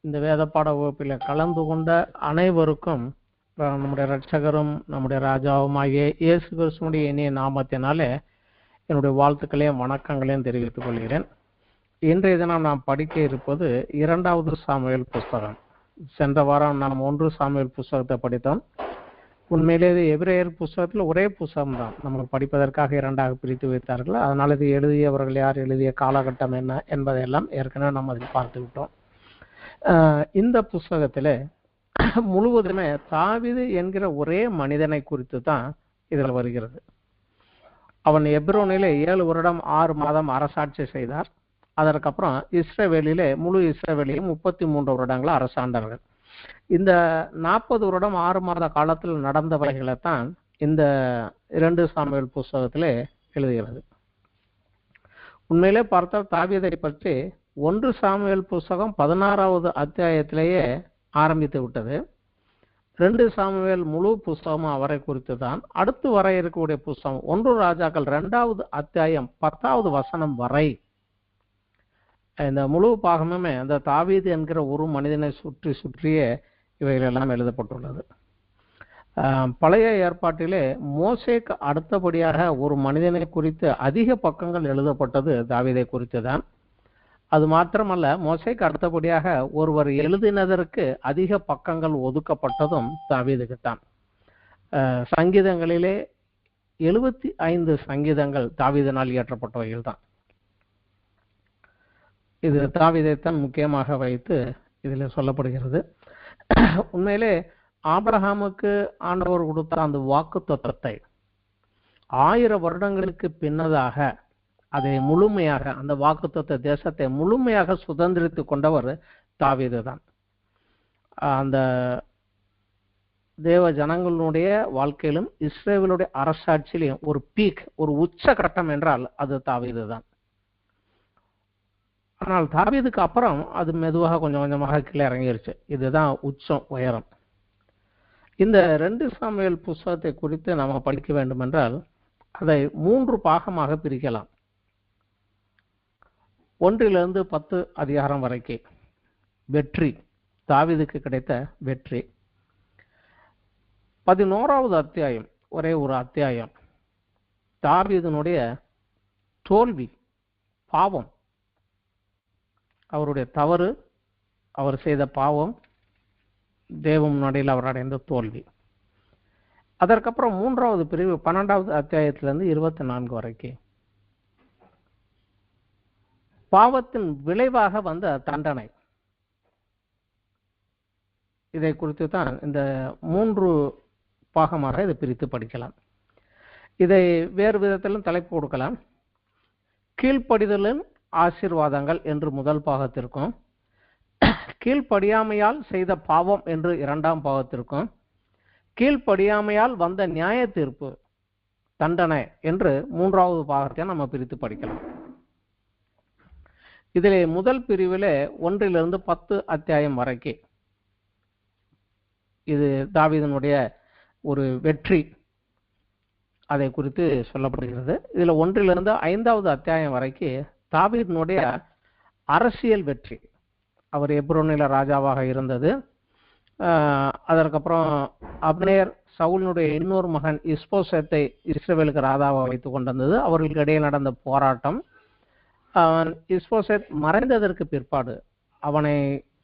இந்த வேத பாட வகுப்பில் கலந்து கொண்ட அனைவருக்கும் நம்முடைய இரட்சகரும் நம்முடைய ராஜாவுமாகிய இயேசு கிறிஸ்துவினுடைய இனிய நாமத்தினாலே என்னுடைய வாழ்த்துக்களையும் வணக்கங்களையும் தெரிவித்துக் கொள்கிறேன். இன்றைய தினம் நாம் படிக்க இருப்பது 2 சாமுவேல் புஸ்தகம். சென்ற வாரம் நாம் 1 சாமுவேல் புஸ்தகத்தை படித்தோம். உண்மையிலேயே எபிரேயர் புஸ்தகத்தில் ஒரே புஸ்தகம் தான் நமக்கு படிப்பதற்காக 2ஆக பிரித்து வைத்தார்கள். அதனால் இது எழுதியவர்கள் யார், எழுதிய காலகட்டம் என்ன என்பதையெல்லாம் ஏற்கனவே நாம் அதில் பார்த்து விட்டோம். இந்த புஸ்தகத்தில் முழுவதுமே தாவீது என்கிற ஒரே மனிதனை குறித்து தான் இதில் வருகிறது. அவன் எப்ரோனிலே 7 வருடம் 6 மாதம் அரசாட்சி செய்தார். அதற்கப்புறம் இஸ்ரவேலிலே முழு இஸ்ரவேலையும் 33 வருடங்கள் அரசாண்டார்கள். இந்த 40 வருடம் 6 மாத காலத்தில் நடந்தவைகளைத்தான் இந்த 2 சாமுவேல் புஸ்தகத்திலே எழுதுகிறது. உண்மையிலே பார்த்தால் தாவீதை பற்றி 1 சாமுவேல் புஸ்தகம் 16வது அத்தியாயத்திலேயே ஆரம்பித்து விட்டது. 2 சாமுவேல் முழு புஸ்தகமும் அவரை குறித்து தான். அடுத்து வர இருக்கக்கூடிய புஸ்தகம் 1 ராஜாக்கள் 2வது அத்தியாயம் 10வது வசனம் வரை இந்த முழு பாகமுமே அந்த தாவீது என்கிற ஒரு மனிதனை சுற்றியே இவைகளெல்லாம் எழுதப்பட்டுள்ளது. பழைய ஏற்பாட்டிலே மோசேக்கு அடுத்தபடியாக ஒரு மனிதனை குறித்து அதிக பக்கங்கள் எழுதப்பட்டது தாவீதை குறித்து தான். அது மாத்திரமல்ல, மோசேக்கு அடுத்தபடியாக ஒருவர் எழுதினதற்கு அதிக பக்கங்கள் ஒதுக்கப்பட்டதும் தாவீதுக்குத்தான். சங்கீதங்களிலே 75 சங்கீதங்கள் தாவீதினால் இயற்றப்பட்டவைகள் தான். இது தாவீதைத்தான் முக்கியமாக வைத்து இதில் சொல்லப்படுகிறது. உண்மையிலே ஆபிரகாமுக்கு ஆண்டவர் கொடுத்த அந்த வாக்குத்தத்தத்தை 1000 வருடங்களுக்கு பின்னதாக அதை முழுமையாக, அந்த வாக்குத்தத்த தேசத்தை முழுமையாக சுதந்திரித்து கொண்டவர் தாவீது தான். அந்த தேவ ஜனங்களுடைய வாழ்க்கையிலும் இஸ்ரேலுடைய அரசாட்சியிலும் ஒரு பீக், ஒரு உச்ச கட்டம் என்றால் அது தாவீது தான். ஆனால் தாவீதுக்கு அப்புறம் அது மெதுவாக கொஞ்சம் கொஞ்சமாக கீழே இறங்கிருச்சு. இதுதான் உச்சம், உயரம். இந்த 2 சாமுவேல் புஸ்தகத்தை குறித்து நாம் படிக்க வேண்டும் என்றால் அதை 3 பாகமாக பிரிக்கலாம். 1லிருந்து 10 அதிகாரம் வரைக்கும் வெற்றி, தாவீதுக்கு கிடைத்த வெற்றி. 11வது அத்தியாயம் ஒரே ஒரு அத்தியாயம், தாவீதினுடைய தோல்வி, பாவம், அவருடைய தவறு, அவர் செய்த பாவம், தேவன் முன்னாடியில் அவர் அடைந்த தோல்வி. அதற்கப்புறம் 3வது பிரிவு 12வது அத்தியாயத்திலிருந்து 24 வரைக்கும் பாவத்தின் விளைவாக வந்த தண்டனை. இதை குறித்து தான் இந்த 3 பாகமாக இதை பிரித்து படிக்கலாம். இதை வேறு விதத்திலும் தலைப்பு கொடுக்கலாம். கீழ்ப்படிதலின் ஆசீர்வாதங்கள் என்று முதல் பாகத்திற்கும், கீழ்ப்படியாமையால் செய்த பாவம் என்று 2ஆம் பாகத்திற்கும், கீழ்ப்படியாமையால் வந்த நியாய தீர்ப்பு, தண்டனை என்று 3வது பாகத்தை நம்ம பிரித்து படிக்கலாம். இதிலே முதல் பிரிவிலே 1லிருந்து 10 அத்தியாயம் வரைக்கும் இது தாவீதினுடைய ஒரு வெற்றி, அதை குறித்து சொல்லப்படுகிறது. இதில் 1லிருந்து 5வது அத்தியாயம் வரைக்கும் தாவீதினுடைய அரசியல் வெற்றி. அவர் எப்ரோனில ராஜாவாக இருந்தது. அதற்கப்புறம் அப்னேர் சவுலினுடைய இன்னொரு மகன் இஸ்போசேத்தை இஸ்ரவேலுக்கு ராஜாவாக வைத்து கொண்டிருந்தது. அவர்களுக்கு இடையே நடந்த போராட்டம். இஸ்போசேத் மறைந்ததற்கு பிற்பாடு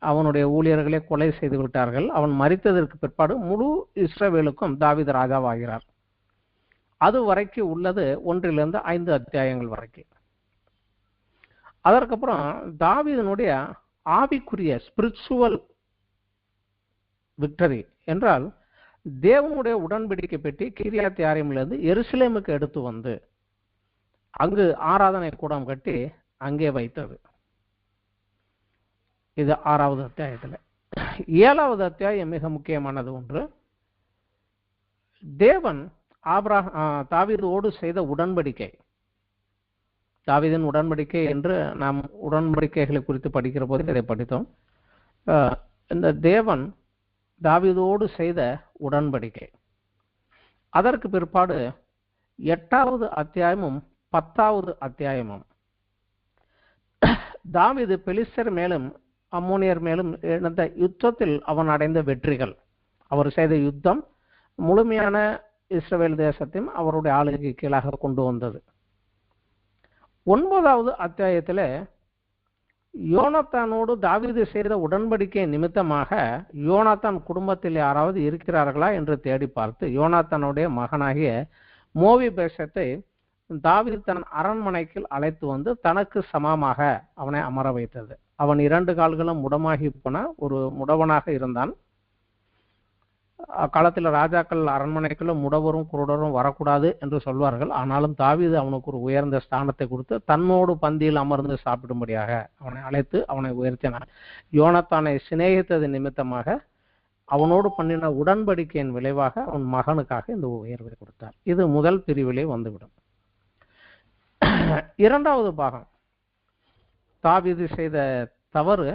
அவனுடைய ஊழியர்களை கொலை செய்து விட்டார்கள். அவன் மரித்ததற்கு பிற்பாடு முழு இஸ்ரவேலுக்கும் தாவீது ராஜாவாகிறார். அது வரைக்கும் உள்ளது 1லிருந்து 5 அத்தியாயங்கள் வரைக்கும். அதற்கப்புறம் தாவீதினுடைய ஆவிக்குரிய ஸ்பிரிச்சுவல் விக்டரி என்றால், தேவனுடைய உடன்படிக்கை பெட்டி கிரியாத் யாரீமிலிருந்து எருசலேமுக்கு எடுத்து வந்து அங்கு ஆராதனை கூடம் கட்டி அங்கே வைத்தது. இது 6வது அத்தியாயத்தில். 7வது அத்தியாயம் மிக முக்கியமானது ஒன்று. தேவன் தாவீதோடு செய்த உடன்படிக்கை. தாவீதின் உடன்படிக்கை என்று நாம் உடன்படிக்கைகளை குறித்து படிக்கிற போது இதை படித்தோம். இந்த தேவன் தாவீதோடு செய்த உடன்படிக்கை. அதற்கு பிற்பாடு 8வது அத்தியாயமும் 10வது அத்தியாயமும் தாவீது பெலிஸ்தர் மேலும் அம்மோனியர் மேலும் நடந்த யுத்தத்தில் அவன் அடைந்த வெற்றிகள், அவர் செய்த யுத்தம் முழுமையான இஸ்ரவேல் தேசத்தையும் அவருடைய ஆளுகைக்கு கீழாக கொண்டு வந்தது. 9வது அத்தியாயத்தில் யோனத்தானோடு தாவீது செய்த உடன்படிக்கை நிமித்தமாக யோனத்தான் குடும்பத்தில் யாராவது இருக்கிறார்களா என்று தேடி பார்த்து யோனத்தானுடைய மகனாகிய மோவிபேசத்தை தாவீது தன் அரண்மனைக்கு அழைத்து வந்து தனக்கு சமமாக அவனை அமர வைத்தது. அவன் 2 கால்களும் முடமாகி போன ஒரு முடவனாக இருந்தான். அக்காலத்தில் ராஜாக்கள் அரண்மனைக்குள்ள முடவரும் குருடரும் வரக்கூடாது என்று சொல்வார்கள். ஆனாலும் தாவீது அவனுக்கு ஒரு உயர்ந்த ஸ்தானத்தை கொடுத்து தன்னோடு பந்தியில் அமர்ந்து சாப்பிடும்படியாக அவனை அழைத்து அவனை உயர்த்தினான். யோனத்தானை சிநேகித்தது நிமித்தமாக அவனோடு பண்ணின உடன்படிக்கையின் விளைவாக அவன் மகனுக்காக இந்த உயர்வை கொடுத்தார். இது முதல் பிரிவிலே வந்துவிடும். 2வது பாகம் தாவீது செய்த தவறு,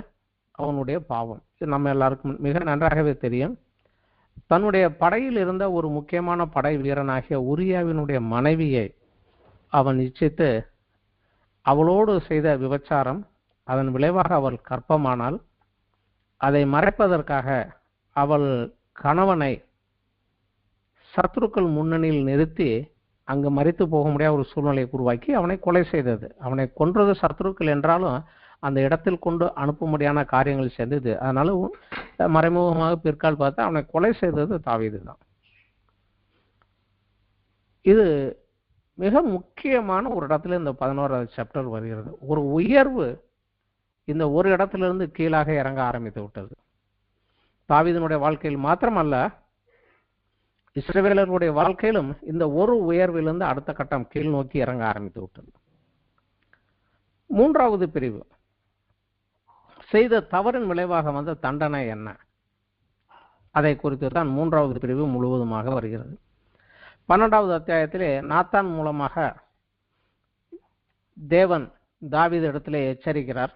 அவனுடைய பாவம். இது நம்ம எல்லாருக்கும் மிக நன்றாகவே தெரியும். தன்னுடைய படையில் இருந்த ஒரு முக்கியமான படை வீரனாகிய உரியாவினுடைய மனைவியை அவன் இச்சித்து அவளோடு செய்த விபச்சாரம், அதன் விளைவாக அவள் கர்ப்பமானால் அதை மறைப்பதற்காக அவள் கணவனை சத்துருக்கள் முன்னணியில் நிறுத்தி அங்கு மரித்து போக முடியாத ஒரு சூழ்நிலையை உருவாக்கி அவனை கொலை செய்தது. அவனை கொன்றது சத்துருக்கள் என்றாலும் அந்த இடத்தில் கொண்டு அனுப்பும்படியான காரியங்கள் செய்தது. அதனால மறைமுகமாக பிற்கால் பார்த்து அவனை கொலை செய்தது தாவீது தான். இது மிக முக்கியமான ஒரு இடத்துல இந்த 11வது சாப்டர் வருகிறது. ஒரு உயர்வு இந்த ஒரு இடத்திலிருந்து கீழாக இறங்க ஆரம்பித்து விட்டது. தாவீதினுடைய வாழ்க்கையில் மாத்திரமல்ல, இஸ்ரவேலர்களுடைய வாழ்க்கையிலும் இந்த ஒரு உயர்விலிருந்து அடுத்த கட்டம் கீழ் நோக்கி இறங்க ஆரம்பித்து விட்டது. 3வது பிரிவு செய்த தவறின் விளைவாக வந்த தண்டனை என்ன, அதை குறித்து தான் 3வது பிரிவு முழுவதுமாக வருகிறது. 12வது அத்தியாயத்திலே நாத்தான் மூலமாக தேவன் தாவீது இடத்திலே எச்சரிக்கிறார்.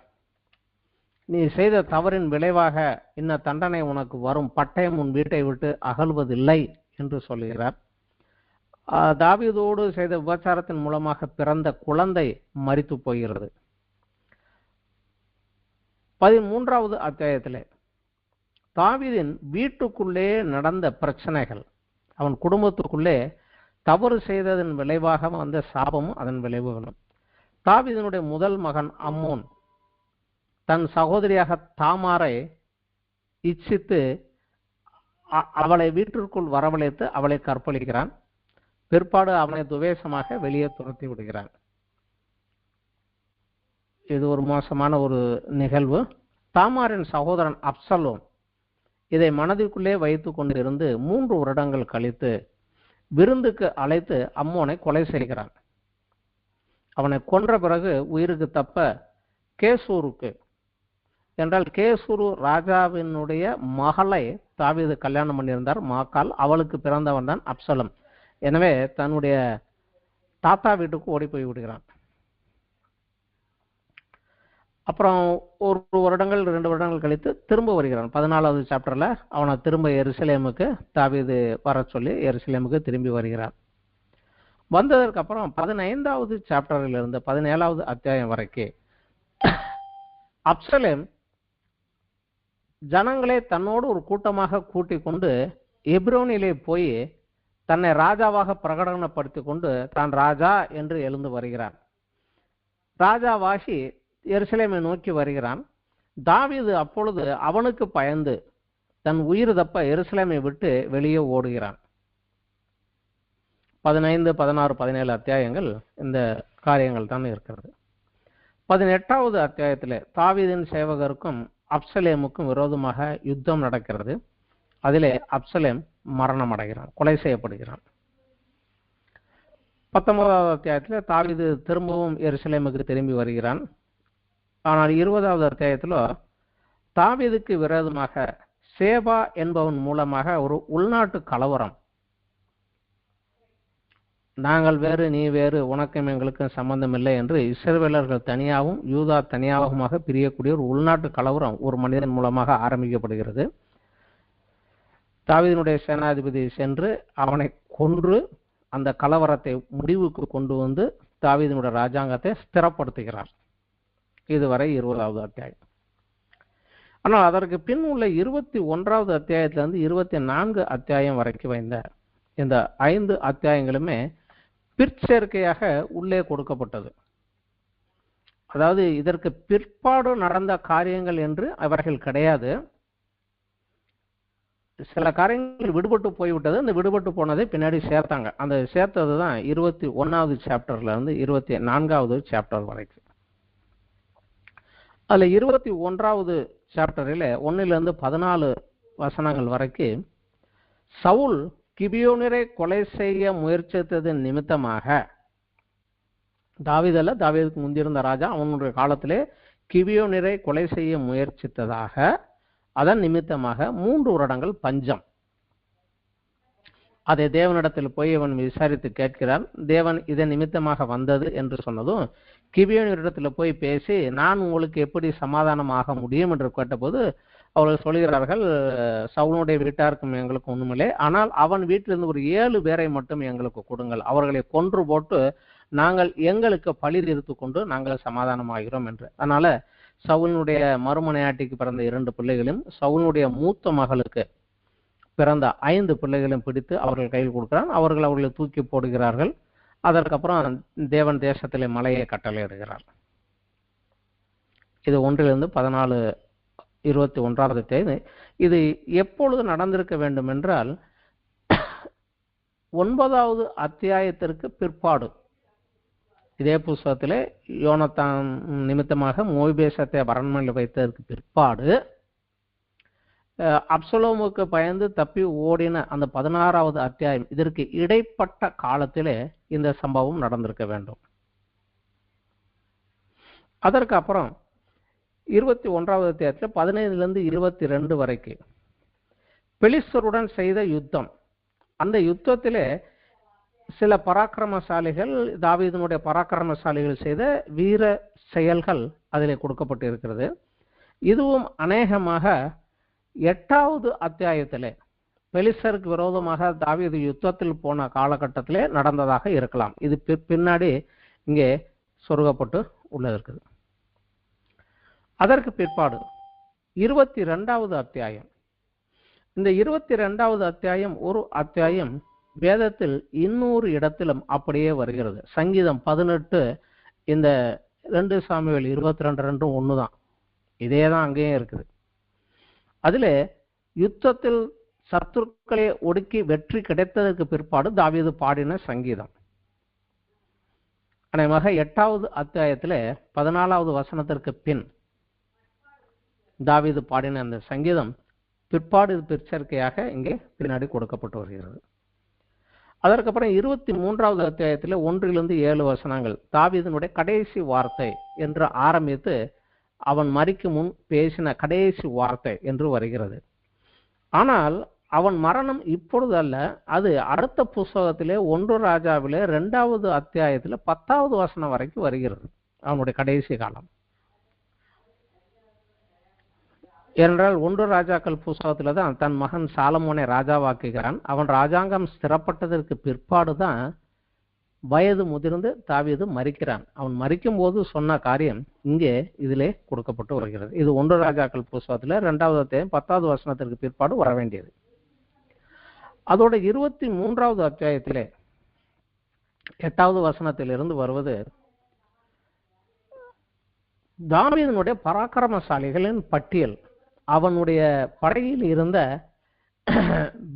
நீ செய்த தவறின் விளைவாக இன்ன தண்டனை உனக்கு வரும், பட்டயம் உன் வீட்டை விட்டு அகல்வதில்லை என்று சொல்லுகிறார். தாவீதோடு செய்த விபச்சாரத்தின் மூலமாக பிறந்த குழந்தை மரித்து போகிறது. 13வது அத்தியாயத்திலே தாவீதின் வீட்டுக்குள்ளே நடந்த பிரச்சனைகள், அவன் குடும்பத்துக்குள்ளே தவறு செய்ததன் விளைவாக வந்த சாபமும் அதன் விளைவுகளும். தாவீதினுடைய முதல் மகன் அம்மோன் தன் சகோதரியாக தாமாரை இச்சித்து அவளை வீட்டிற்குள் வரவழைத்து அவளை கற்பழிக்கிறான். பிற்பாடு அவனை துவேஷமாக வெளியே துரத்தி விடுகிறான். இது ஒரு மோசமான ஒரு நிகழ்வு. தாமாரின் சகோதரன் அப்சலோம் இதை மனதிற்குள்ளே வைத்து கொண்டிருந்து 3 வருடங்கள் கழித்து விருந்துக்கு அழைத்து அம்மோனை கொலை செய்கிறான். அவனை கொன்ற பிறகு உயிருக்கு தப்ப கேசூருக்கு என்றால் கேசூரு ராஜாவினுடைய மகளை தாவீது கல்யாணம் பண்ணியிருந்தார், மாக்கால். அவளுக்கு பிறந்தவன் தான் அப்சலம். எனவே தன்னுடைய தாத்தா வீட்டுக்கு ஓடி போய் விடுகிறான். அப்புறம் 1 வருடங்கள் 2 வருடங்கள் கழித்து திரும்ப வருகிறான். 14வது சாப்டர்ல அவனை திரும்ப எருசலேமுக்கு தாவீது வர சொல்லி எருசலேமுக்கு திரும்பி வருகிறான். வந்ததற்கு அப்புறம் 15வது சாப்டரிலிருந்து 17வது அத்தியாயம் வரைக்கும் அப்சலேம் ஜனங்களை தன்னோடு ஒரு கூட்டமாக கூட்டிக் கொண்டு எப்ரோனிலே போய் தன்னை ராஜாவாக பிரகடனப்படுத்தி கொண்டு தான் ராஜா என்று எழுந்து வருகிறான். ராஜாவாகி எருசலேமை நோக்கி வருகிறான். தாவீது அப்பொழுது அவனுக்கு பயந்து தன் உயிர் தப்ப எருசலேமை விட்டு வெளியே ஓடுகிறான். 15, 16, 17 அத்தியாயங்கள் இந்த காரியங்கள் தான் இருக்கிறது. 18வது அத்தியாயத்தில் தாவீதின் சேவகருக்கும் அப்சலேமுக்கும் விரோதமாக யுத்தம் நடக்கிறது. அதிலே அப்சலேம் மரணம் அடைகிறான், கொலை செய்யப்படுகிறான். 19வது அத்தியாயத்தில் தாவீது திரும்பவும் எருசலேமுக்கு திரும்பி வருகிறான். ஆனால் 20வது அத்தியாயத்தில் தாவீதுக்கு விரோதமாக சேபா என்பவன் மூலமாக ஒரு உள்நாட்டு கலவரம், நாங்கள் வேறு நீ வேறு, உனக்கும் எங்களுக்கும் சம்பந்தம் இல்லை என்று இஸ்ரவேலர்கள் தனியாகவும் யூதா தனியாகவுமாக பிரியக்கூடிய ஒரு உள்நாட்டு கலவரம் ஒரு மனிதன் மூலமாக ஆரம்பிக்கப்படுகிறது. தாவீதினுடைய சேனாதிபதி சென்று அவனை கொன்று அந்த கலவரத்தை முடிவுக்கு கொண்டு வந்து தாவீதினுடைய ராஜாங்கத்தை ஸ்திரப்படுத்துகிறார். இதுவரை 20வது அத்தியாயம். ஆனால் அதற்கு பின் உள்ள 21வது அத்தியாயத்திலிருந்து 24 அத்தியாயம் வரைக்கும் வைந்த இந்த 5 அத்தியாயங்களுமே பிற்சேர்க்கையாக உள்ளே கொடுக்கப்பட்டது. அதாவது இதற்கு பிற்பாடு நடந்த காரியங்கள் என்று அவர்கள் கிடையாது. சில காரியங்கள் விடுபட்டு போய்விட்டது. அந்த விடுபட்டு போனதை பின்னாடி சேர்த்தாங்க. அந்த சேர்த்தது தான் 21வது சாப்டர்ல இருந்து 24வது சாப்டர் வரைக்கும். அதுல 21வது சாப்டரில் 1லிருந்து 14 வசனங்கள் வரைக்கும் சவுல் கிபியோனிரை கொலை செய்ய முயற்சித்ததன் நிமித்தமாக, தாவீதல்ல, தாவீதுக்கு முந்திருந்த ராஜா, அவனுடைய காலத்திலே கிபியோனிரை கொலை செய்ய முயற்சித்ததாக, அதன் நிமித்தமாக 3 வருடங்கள் பஞ்சம். அதை தேவனிடத்தில் போய் அவன் விசாரித்து கேட்கிறான். தேவன் இதன் நிமித்தமாக வந்தது என்று சொன்னதும் கிபியோனிடத்தில் போய் பேசி, நான் உங்களுக்கு எப்படி சமாதானமாக முடியும் என்று கேட்டபோது அவர்கள் சொல்கிறார்கள், சவுலுடைய வீட்டாருக்கும் எங்களுக்கு ஒண்ணுமில்லை, ஆனால் அவன் வீட்டிலிருந்து ஒரு 7 பேரை மட்டும் எங்களுக்கு கொடுங்கள், அவர்களை கொன்று போட்டு நாங்கள் எங்களுக்கு பழி தீர்த்து கொண்டு நாங்கள் சமாதானமாகிறோம் என்று. அதனால சவுலுடைய மறுமனையாட்டிக்கு பிறந்த 2 பிள்ளைகளும் சவுலுடைய மூத்த மகளுக்கு பிறந்த 5 பிள்ளைகளும் பிடித்து அவர்கள் கையில் கொடுக்கிறான். அவர்களை தூக்கி போடுகிறார்கள். அதற்கப்புறம் தேவன் தேசத்திலே மலையை கட்டளையிடுகிறார். இது 1லிருந்து 14 21வது தேதி. இது எப்பொழுது நடந்திருக்க வேண்டும் என்றால் 9வது அத்தியாயத்திற்கு பிற்பாடு. இதே புஸ்தகத்திலே யோனத்தான் நிமித்தமாக மோய்பேசத்தை அரண்மனையில் வைத்ததற்கு பிற்பாடு அப்சலோமுக்கு பயந்து தப்பி ஓடின அந்த 16வது அத்தியாயம், இதற்கு இடைப்பட்ட காலத்திலே இந்த சம்பவம் நடந்திருக்க வேண்டும். அதற்கு அப்புறம் 21வது அத்தியாயத்தில் 15லிருந்து 22 வரைக்கும் பெலிஸ்தருடன் செய்த யுத்தம். அந்த யுத்தத்திலே சில பராக்கிரமசாலிகள், தாவீதினுடைய பராக்கிரமசாலிகள் செய்த வீர செயல்கள் அதிலே கொடுக்கப்பட்டு இருக்கிறது. இதுவும் அநேகமாக 8வது அத்தியாயத்திலே பெலிஸ்தருக்கு விரோதமாக தாவீது யுத்தத்தில் போன காலகட்டத்திலே நடந்ததாக இருக்கலாம். இது பின்னாடி இங்கே சொருகப்பட்டு உள்ளது. அதற்கு பிற்பாடு 22வது அத்தியாயம். இந்த 22வது அத்தியாயம் ஒரு அத்தியாயம் வேதத்தில் இன்னொரு இடத்திலும் அப்படியே வருகிறது. சங்கீதம் 18 இந்த 2 சாமுவேல் 22 ஒண்ணுதான், இதே தான் அங்கேயும் இருக்குது. அதில் யுத்தத்தில் சத்துருக்களை ஒடுக்கி வெற்றி கிடைத்ததற்கு பிற்பாடு தாவீது பாடின சங்கீதம். அநேகமாக 8வது அத்தியாயத்தில் 14வது வசனத்திற்கு பின் தாவீது பாடின அந்த சங்கீதம் பிற்பாடு பிற்சேர்க்கையாக இங்கே பின்னாடி கொடுக்கப்பட்டு வருகிறது. அதற்கப்புறம் 23வது அத்தியாயத்தில் 1லிருந்து 7 வசனங்கள் தாவீதினுடைய கடைசி வார்த்தை என்று ஆரம்பித்து அவன் மரிக்கும் முன் பேசின கடைசி வார்த்தை என்று வருகிறது. ஆனால் அவன் மரணம் இப்பொழுது அல்ல, அது அடுத்த புஸ்தகத்திலே 1 ராஜாவிலே 2வது அத்தியாயத்தில் 10வது வசனம் வரைக்கும் வருகிறது. அவனுடைய கடைசி காலம். ஏனென்றால் 1 ராஜாக்கள் புஸ்தகத்தில் தான் தன் மகன் சாலமோனை ராஜாவாக்குகிறான். அவன் ராஜாங்கம் ஸ்திரப்பட்டதற்கு பிற்பாடு தான் வயது முதிர்ந்து தாவீது மரிக்கிறான். அவன் மரிக்கும் போது சொன்ன காரியம் இங்கே இதிலே கொடுக்கப்பட்டு வருகிறது. இது 1 ராஜாக்கள் புஸ்தகத்தில் 2வது அத்தியாயம் 10வது வசனத்திற்கு பிற்பாடு வர வேண்டியது. அதோட 23வது அத்தியாயத்திலே 8வது வசனத்திலிருந்து வருவது தாவீதினுடைய பராக்கிரமசாலிகளின் பட்டியல். அவனுடைய படையில் இருந்த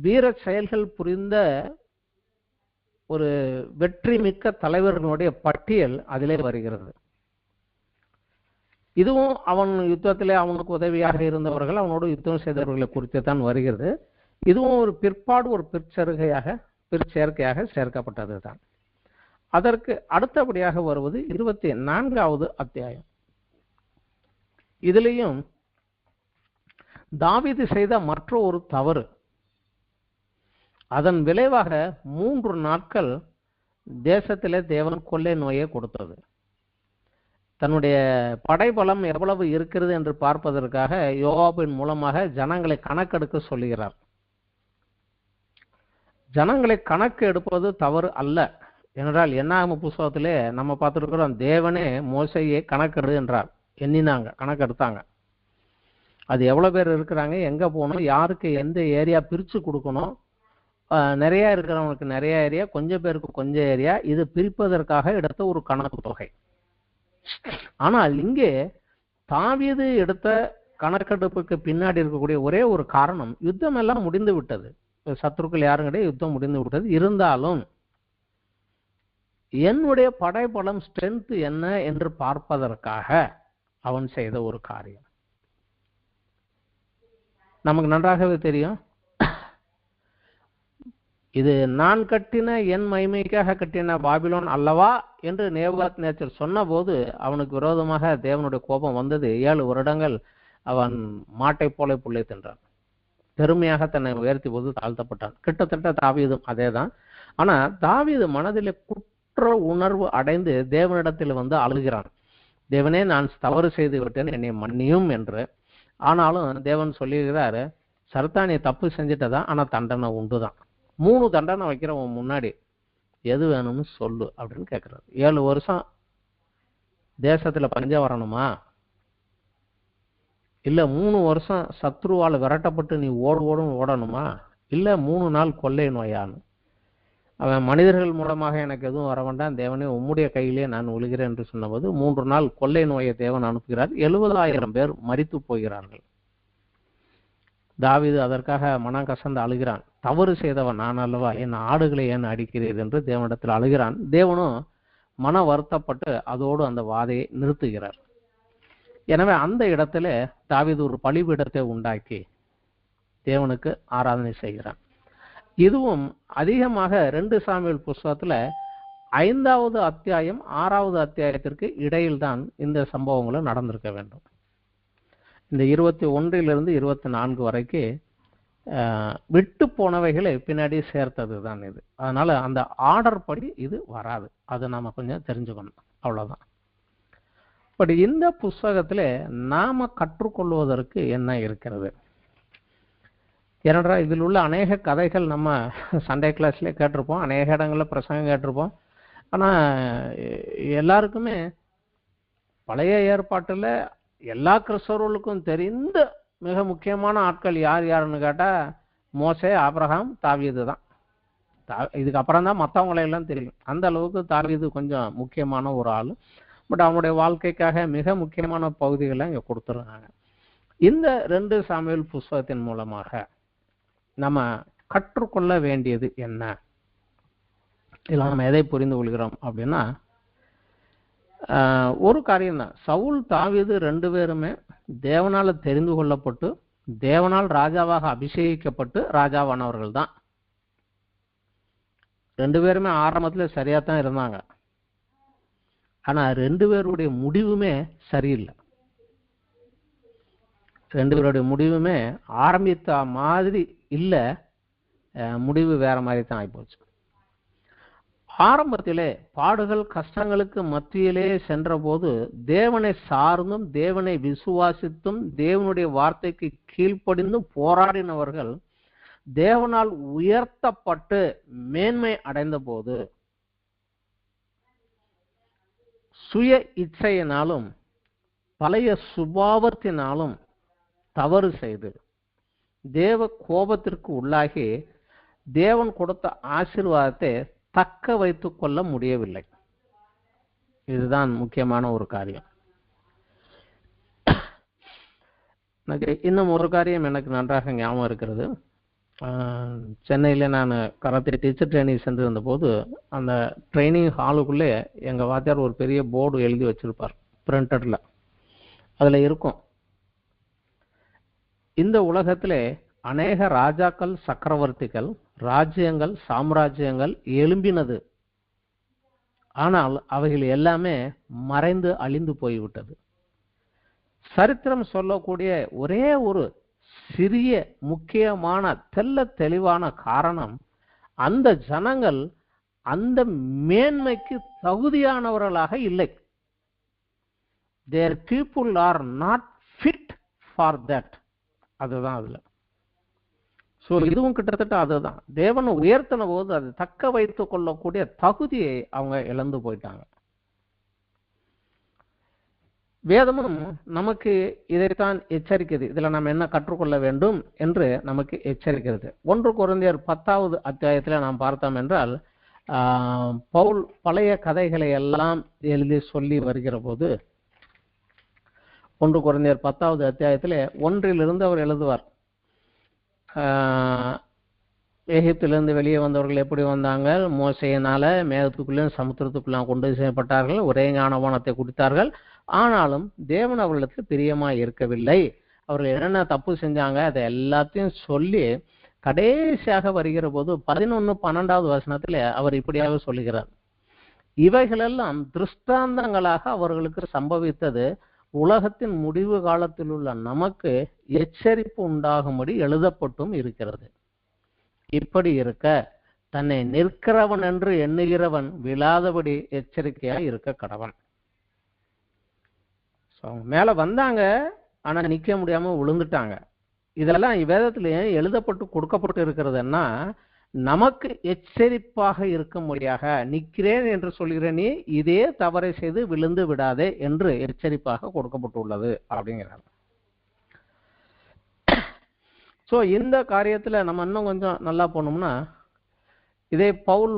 வீர செயல்கள் புரிந்த ஒரு வெற்றி மிக்க தலைவர்களுடைய பட்டியல் அதிலே வருகிறது. இதுவும் அவன் யுத்தத்திலே அவனுக்கு உதவியாக இருந்தவர்கள், அவனோடு யுத்தம் செய்தவர்களை குறித்து தான் வருகிறது. இதுவும் ஒரு பிற்பாடு ஒரு பிற்சேர்க்கையாக சேர்க்கப்பட்டது தான். அதற்கு அடுத்தபடியாக வருவது 24வது அத்தியாயம். இதிலேயும் தாவீது செய்த மற்றொரு தவறு. அதன் விளைவாக 3 நாட்கள் தேசத்திலே தேவன் கொள்ளை நோயை கொடுத்தது. தன்னுடைய படைபலம் எவ்வளவு இருக்கிறது என்று பார்ப்பதற்காக யோவாபின் மூலமாக ஜனங்களை கணக்கெடுக்க சொல்லுகிறார். ஜனங்களை கணக்கு எடுப்பது தவறு அல்ல. என்றால் என்னாகும் புஸ்தகத்திலே நம்ம பார்த்துருக்கிறோம், தேவனே மோசையை கணக்கெடு என்றார். எண்ணினாங்க, கணக்கெடுத்தாங்க. அது எவ்வளவு பேர் இருக்கிறாங்க, எங்க போகணும், யாருக்கு எந்த ஏரியா பிரிச்சு கொடுக்கணும், நிறைய இருக்கிறவங்களுக்கு நிறைய ஏரியா, கொஞ்சம் பேருக்கு கொஞ்சம் ஏரியா, இது பிரிப்பதற்காக எடுத்த ஒரு கணக்கு தொகை. ஆனால் இங்கே தாவீது எடுத்த கணக்கெடுப்புக்கு பின்னாடி இருக்கக்கூடிய ஒரே ஒரு காரணம், யுத்தம் எல்லாம் முடிந்து விட்டது, சத்துருக்கள் யாரும் கிடையாது, யுத்தம் முடிந்து விட்டது. இருந்தாலும் என்னுடைய படைபலம் ஸ்ட்ரென்த் என்ன என்று பார்ப்பதற்காக அவன் செய்த ஒரு காரியம். நமக்கு நன்றாகவே தெரியும், இது நான் கட்டின என் மகிமைக்காக கட்டின பாபிலோன் அல்லவா என்று நேபுகாத்நேச்சர் சொன்ன போது அவனுக்கு விரோதமாக தேவனுடைய கோபம் வந்தது. 7 வருடங்கள் அவன் மாட்டை போல புள்ளை தின்றான், பெருமையாக தன்னை உயர்த்தி போது தாழ்த்தப்பட்டான். கிட்டத்தட்ட தாவீதும் அதேதான். ஆனா தாவீது மனதிலே குற்ற உணர்வு அடைந்து தேவனிடத்தில் வந்து அழுகிறான், தேவனே நான் தவறு செய்து விட்டேன், என்னை மன்னியும் என்று. ஆனாலும் தேவன் சொல்லியிருக்கிறாரு, சர்தானி தப்பு செஞ்சிட்டதான், ஆனா தண்டனை உண்டுதான். 3 தண்டனை வைக்கிறவன் முன்னாடி எது வேணும்னு சொல்லு அப்படின்னு கேட்கிறாரு. 7 வருஷம் தேசத்துல பஞ்சம் வரணுமா, இல்ல 3 வருஷம் சத்ருவால விரட்டப்பட்டு நீ ஓடும் ஓடணுமா, இல்ல 3 நாள் கொள்ளை நோயான்னு. அவன் மனிதர்கள் மூலமாக எனக்கு எதுவும் வர வேண்டாம், தேவனே உம்முடைய கையிலே நான் விழுகிறேன் என்று சொன்னபோது 3 நாள் கொள்ளை நோயை தேவன் அனுப்புகிறார். 70,000 பேர் மரித்து போகிறார்கள். தாவீது அதற்காக மனம் கசந்து அழுகிறான், தவறு செய்தவன் நான் அல்லவா, என் ஆடுகளை ஏன் அடிக்கிறீர் என்று தேவனிடத்தில் அழுகிறான். தேவனும் மன வருத்தப்பட்டு அதோடு அந்த வாதையை நிறுத்துகிறார். எனவே அந்த இடத்துல தாவீது ஒரு பலிபீடத்தை உண்டாக்கி தேவனுக்கு ஆராதனை செய்கிறான். இதுவும் அதிகமாக 2 சாமுவேல் புஸ்தகத்துல 5வது அத்தியாயம் 6வது அத்தியாயத்திற்கு இடையில் தான் இந்த சம்பவங்களும் நடந்திருக்க வேண்டும். இந்த 21 24 வரைக்கும் விட்டு போனவைகளை பின்னாடி சேர்த்தது தான் இது. அதனால அந்த ஆர்டர் படி இது வராது, அதை நாம கொஞ்சம் தெரிஞ்சுக்கணும், அவ்வளவுதான். பட் இந்த புஸ்தகத்துல நாம கற்றுக்கொள்வதற்கு என்ன இருக்கிறது? ஏனென்றால் இதில் உள்ள அநேக கதைகள் நம்ம சண்டே கிளாஸ்லேயே கேட்டிருப்போம், அநேக இடங்களில் பிரசங்கம் கேட்டிருப்போம். ஆனால் எல்லாருக்குமே பழைய ஏற்பாட்டில் எல்லா கிறிஸ்தவர்களுக்கும் தெரிந்த மிக முக்கியமான ஆட்கள் யார் யாருன்னு கேட்டால் மோசே, ஆபிரகாம், தாவீது தான். இதுக்கு அப்புறம் தான் மற்றவங்களையெல்லாம் தெரியும். அந்த அளவுக்கு தாவீது கொஞ்சம் முக்கியமான ஒரு ஆள். பட் அவனுடைய வாழ்க்கைக்காக மிக முக்கியமான பகுதிகளை இங்கே கொடுத்துருக்காங்க. இந்த 2 சாமுவேல் புஸ்தகத்தின் மூலமாக நம்ம கற்றுக்கொள்ள வேண்டியது என்ன, இல்லை நம்ம எதை புரிந்து கொள்கிறோம் அப்படின்னா, ஒரு காரியம் தான். சவுல் தாவீது 2 பேருமே தேவனால தெரிந்து கொள்ளப்பட்டு தேவனால் ராஜாவாக அபிஷேகிக்கப்பட்டு ராஜாவானவர்கள் தான். 2 பேருமே ஆரம்பத்துல சரியா தான் இருந்தாங்க. ஆனா 2 பேருடைய முடிவுமே சரியில்லை. 2 பேருடைய முடிவுமே ஆரம்பித்த மாதிரி இல்லை, முடிவு வேற மாதிரி தான் ஆகிப்போச்சு. ஆரம்பத்திலே பாடுகள் கஷ்டங்களுக்கு மத்தியிலே சென்ற போது தேவனை சார்ந்தும் தேவனை விசுவாசித்தும் தேவனுடைய வார்த்தைக்கு கீழ்ப்படிந்தும் போராடினவர்கள் தேவனால் உயர்த்தப்பட்டு மேன்மை அடைந்த போது சுய இச்சையினாலும் பழைய சுபாவத்தினாலும் தவறு செய்து தேவ கோபத்திற்கு உள்ளாகி தேவன் கொடுத்த ஆசீர்வாதத்தை தக்க வைத்துக் கொள்ள முடியவில்லை. இதுதான் முக்கியமான ஒரு காரியம். இன்னும் ஒரு காரியம் எனக்கு நன்றாக ஞாபகம் இருக்கிறது. சென்னையில் நான் கராத்தே டீச்சர் ட்ரைனிங் சென்று இருந்தபோது அந்த ட்ரைனிங் ஹாலுக்குள்ளே எங்கள் வாத்தியார் ஒரு பெரிய போர்டு எழுதி வச்சிருப்பார் பிரிண்டட்ல. அதில் இருக்கும், இந்த உலகத்திலே அநேக ராஜாக்கள், சக்கரவர்த்திகள், ராஜ்யங்கள், சாம்ராஜ்யங்கள் எழும்பினது, ஆனால் அவைகள் எல்லாமே மறைந்து அழிந்து போய்விட்டது. சரித்திரம் சொல்லக்கூடிய ஒரே ஒரு சிறிய முக்கியமான தெல்ல தெளிவான காரணம், அந்த ஜனங்கள் அந்த மேன்மைக்கு தகுதியானவர்களாக இல்லை. Their people are not fit for that. அதுதான் அதுல. ஸோ இதுவும் கிட்டத்தட்ட அதுதான். தேவனை உயர்த்தின போது அது தக்க வைத்துக் கொள்ளக்கூடிய தகுதியை அவங்க இழந்து போயிட்டாங்க. வேதமும் நமக்கு இதைத்தான் எச்சரிக்கிறது. இதுல நாம் என்ன கற்றுக்கொள்ள வேண்டும் என்று நமக்கு எச்சரிக்கிறது. 1 கொரிந்தியர் 10வது அத்தியாயத்தில் நாம் பார்த்தோம் என்றால், பவுல் பழைய கதைகளை எல்லாம் எழுதி சொல்லி வருகிற போது 1 கொரிந்தியர் 10வது அத்தியாயத்தில் 1 அவர் எழுதுவார். எகிப்திலிருந்து வெளியே வந்தவர்கள் எப்படி வந்தாங்க, மோசையினால மேகத்துக்குள்ளேயும் சமுத்திரத்துக்குள்ளாம் கொண்டு செய்யப்பட்டார்கள், ஒரே ஞானவானத்தை குடித்தார்கள், ஆனாலும் தேவன் அவர்களுக்கு பிரியமாய் இருக்கவில்லை, அவர்கள் என்னென்ன தப்பு செஞ்சாங்க அதை எல்லாத்தையும் சொல்லி கடைசியாக வருகிற போது 11-12வது வசனத்துல அவர் இப்படியாக சொல்லுகிறார், இவைகளெல்லாம் திருஷ்டாந்தங்களாக அவர்களுக்கு சம்பவித்தது உலகத்தின் முடிவு காலத்தில் உள்ள நமக்கு எச்சரிப்பு உண்டாகும்படி எழுதப்பட்டும் இருக்கிறது. இப்படி இருக்க தன்னை நிற்கிறவன் என்று எண்ணுகிறவன் விழாதபடி எச்சரிக்கையாய் இருக்க கடவன். மேல வந்தாங்க, ஆனா நிக்க முடியாம விழுந்துட்டாங்க. இதெல்லாம் வேதத்திலே எழுதப்பட்டு கொடுக்கப்பட்டு இருக்கிறதுன்னா நமக்கு எச்சரிப்பாக இருக்கும்படியாக, நிற்கிறேன் என்று சொல்கிறேன், நீ இதே தவறை செய்து விழுந்து விடாதே என்று எச்சரிப்பாக கொடுக்கப்பட்டுள்ளது அப்படிங்கிறாங்க. ஸோ இந்த காரியத்துல நம்ம இன்னும் கொஞ்சம் நல்லா போனோம்னா, இதே பவுல்